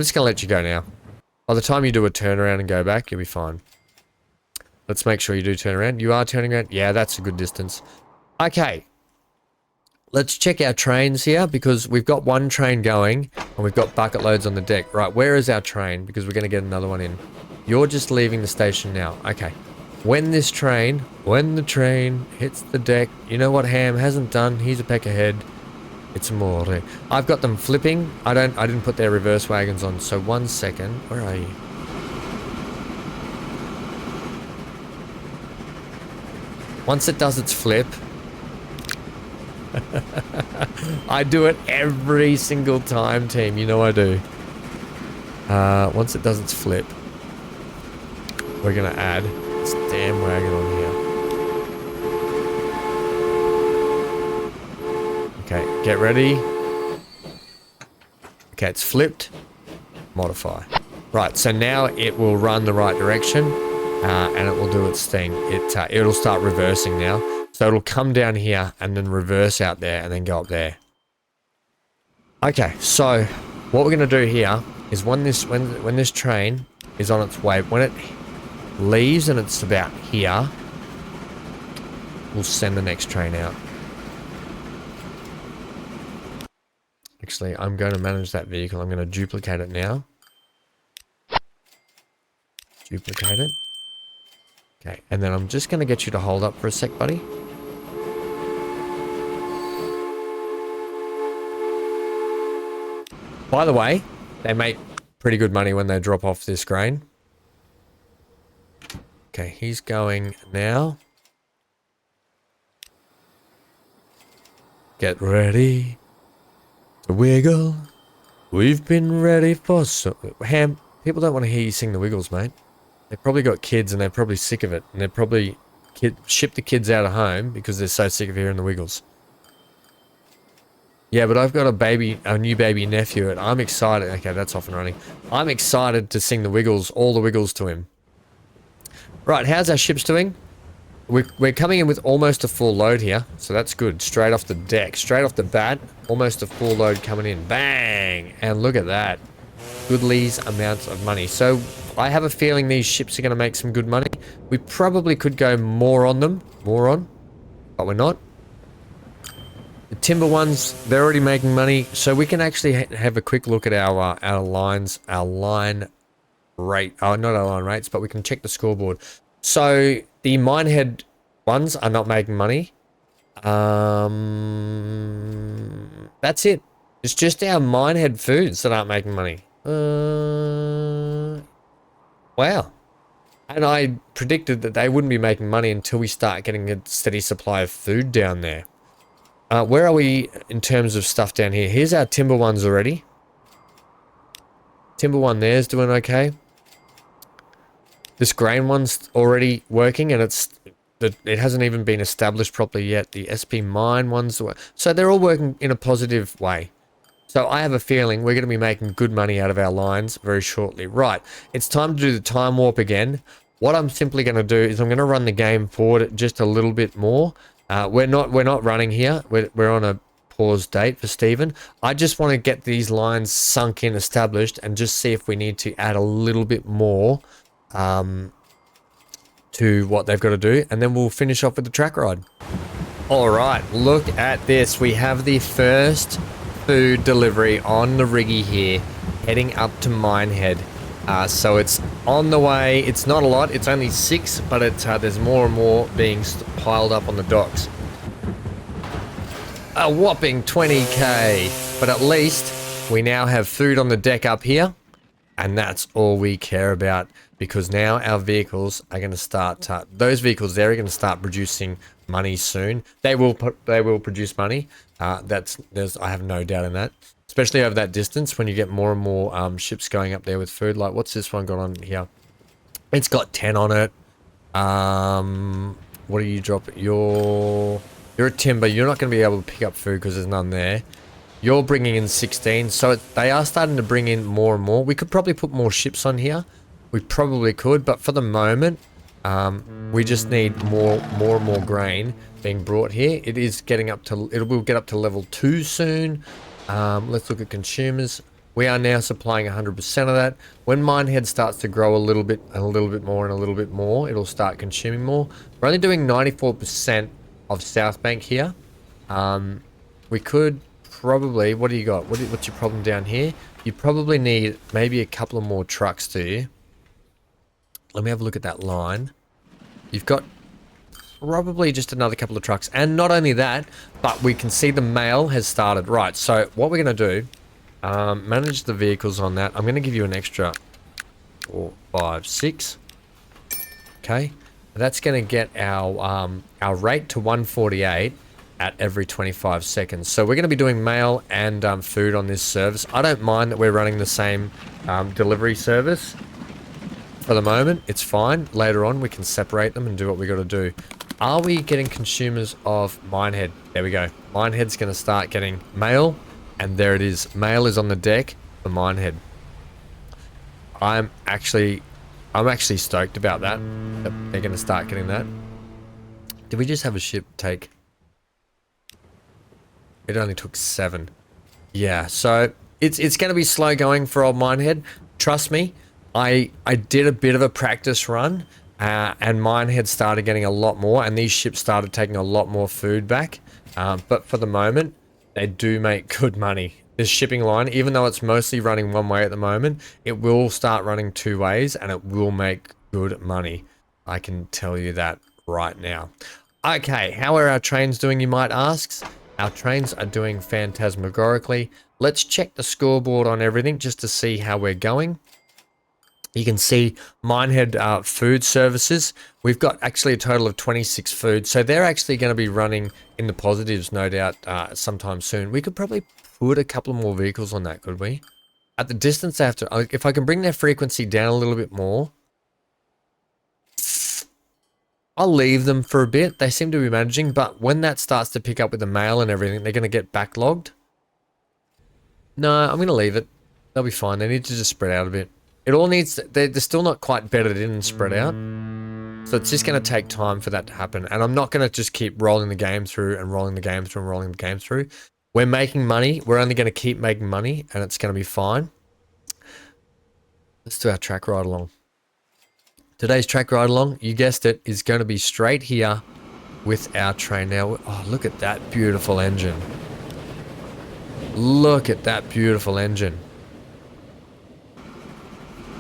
just going to let you go now. By the time you do a turnaround and go back, you'll be fine. Let's make sure you do turn around. You are turning around? Yeah, that's a good distance. Okay. Let's check our trains here because we've got 1 train going and we've got bucket loads on the deck. Right, where is our train? Because we're going to get another one in. You're just leaving the station now. Okay. When the train hits the deck, you know what Ham hasn't done? He's a peck ahead. It's amore. I've got them flipping. I didn't put their reverse wagons on. So 1 second. Where are you? Once it does its flip, I do it every single time, team. You know I do. Once it does its flip, we're going to add this damn wagon on here. Okay, get ready. Okay, it's flipped. Modify. Right, so now it will run the right direction. And it will do its thing. It'll start reversing now. So it'll come down here and then reverse out there and then go up there. Okay, so what we're going to do here is when this train is on its way, when it leaves and it's about here, we'll send the next train out. Actually, I'm going to manage that vehicle. I'm going to duplicate it now. Duplicate it. Okay, and then I'm just going to get you to hold up for a sec, buddy. By the way, they make pretty good money when they drop off this grain. Okay, he's going now. Get ready to wiggle. We've been ready for so... Ham, people don't want to hear you sing the Wiggles, mate. They've probably got kids and they're probably sick of it. And they're probably ship the kids out of home because they're so sick of hearing the Wiggles. Yeah, but I've got a new baby nephew and I'm excited. Okay, that's off and running. I'm excited to sing the Wiggles, all the Wiggles to him. Right, how's our ships doing? We're coming in with almost a full load here, so that's good. Straight off the deck, straight off the bat, almost a full load coming in. Bang! And look at that. Goodlies amounts of money. So I have a feeling these ships are going to make some good money. We probably could go more on them. More on. But we're not. The timber ones, they're already making money. So we can actually have a quick look at our lines, our line rate. Oh, not our line rates, but we can check the scoreboard. So the minehead ones are not making money. That's it. It's just our minehead foods that aren't making money. Wow. And I predicted that they wouldn't be making money until we start getting a steady supply of food down there. Where are we in terms of stuff down here? Here's our timber ones already. Timber one there's doing okay. This grain one's already working, and it hasn't even been established properly yet. The SP mine ones, so they're all working in a positive way. So I have a feeling we're going to be making good money out of our lines very shortly. Right, it's time to do the time warp again. What I'm simply going to do is I'm going to run the game forward just a little bit more. We're not running here. We're on a pause date for Stephen. I just want to get these lines sunk in, established, and just see if we need to add a little bit more to what they've got to do, and then we'll finish off with the track ride. All right, look at this. We have the first food delivery on the riggy here, heading up to Minehead. So it's on the way. It's not a lot. It's only 6, but there's more and more being piled up on the docks. A whopping 20k, but at least we now have food on the deck up here, and that's all we care about, because now our vehicles are going to start. Those vehicles there are going to start producing money soon. They will produce money. I have no doubt in that. Especially over that distance, when you get more and more ships going up there with food. Like, what's this one got on here? It's got 10 on it. What do you drop? You're a timber. You're not going to be able to pick up food because there's none there. You're bringing in 16. So they are starting to bring in more and more. We could probably put more ships on here. We probably could. But for the moment, we just need more and more grain being brought here. It is getting up to... It will get up to level 2 soon. Let's look at consumers. We are now supplying 100% of that. When Minehead starts to grow a little bit more, it'll start consuming more. We're only doing 94% of South Bank here. We could probably... What do you got? What's your problem down here? You probably need maybe a couple of more trucks, do you? Let me have a look at that line. You've got probably just another couple of trucks. And not only that, but we can see the mail has started. Right, so what we're going to do, manage the vehicles on that. I'm going to give you an extra 4, 5, 6. Okay, that's going to get our rate to 148 at every 25 seconds. So we're going to be doing mail and food on this service. I don't mind that we're running the same delivery service. For the moment, it's fine. Later on, we can separate them and do what we got to do. Are we getting consumers of Minehead? There we go. Minehead's going to start getting mail, and there it is. Mail is on the deck for Minehead. I'm actually stoked about that. They're going to start getting that. Did we just have a ship take? It only took 7. Yeah, so it's going to be slow going for old Minehead. Trust me. I did a bit of a practice run, and Minehead started getting a lot more, and these ships started taking a lot more food back. But for the moment, they do make good money. This shipping line, even though it's mostly running one way at the moment, it will start running 2 ways, and it will make good money. I can tell you that right now. Okay, how are our trains doing, you might ask? Our trains are doing phantasmagorically. Let's check the scoreboard on everything just to see how we're going. You can see Minehead food services. We've got actually a total of 26 food. So they're actually going to be running in the positives, no doubt, sometime soon. We could probably put a couple more vehicles on that, could we? At the distance after, if I can bring their frequency down a little bit more, I'll leave them for a bit. They seem to be managing, but when that starts to pick up with the mail and everything, they're going to get backlogged. No, I'm going to leave it. They'll be fine. They need to just spread out a bit. It all needs... They're still not quite bedded in and spread out. So it's just going to take time for that to happen. And I'm not going to just keep rolling the game through and rolling the game through and rolling the game through. We're making money. We're only going to keep making money, and it's going to be fine. Let's do our track ride along. Today's track ride along, you guessed it, is going to be straight here with our train. Now, oh, look at that beautiful engine. Look at that beautiful engine.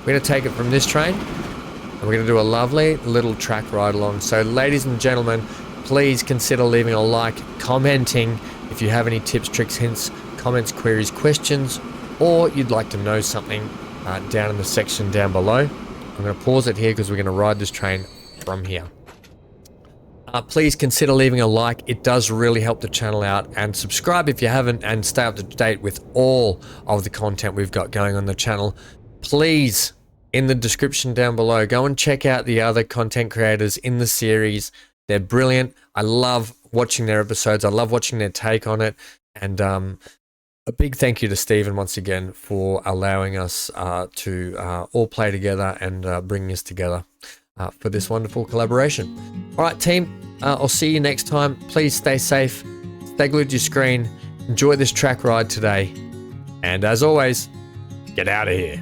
We're going to take it from this train, and we're going to do a lovely little track ride along. So, ladies and gentlemen, please consider leaving a like, commenting if you have any tips, tricks, hints, comments, queries, questions, or you'd like to know something down in the section down below. I'm going to pause it here because we're going to ride this train from here. Please consider leaving a like. It does really help the channel out, and subscribe if you haven't, and stay up to date with all of the content we've got going on the channel. Please, in the description down below, go and check out the other content creators in the series. They're brilliant. I love watching their episodes. I love watching their take on it. And a big thank you to Stephen once again for allowing us to all play together and bring us together for this wonderful collaboration. All right, team, I'll see you next time. Please stay safe, stay glued to your screen, enjoy this track ride today, and as always, get out of here.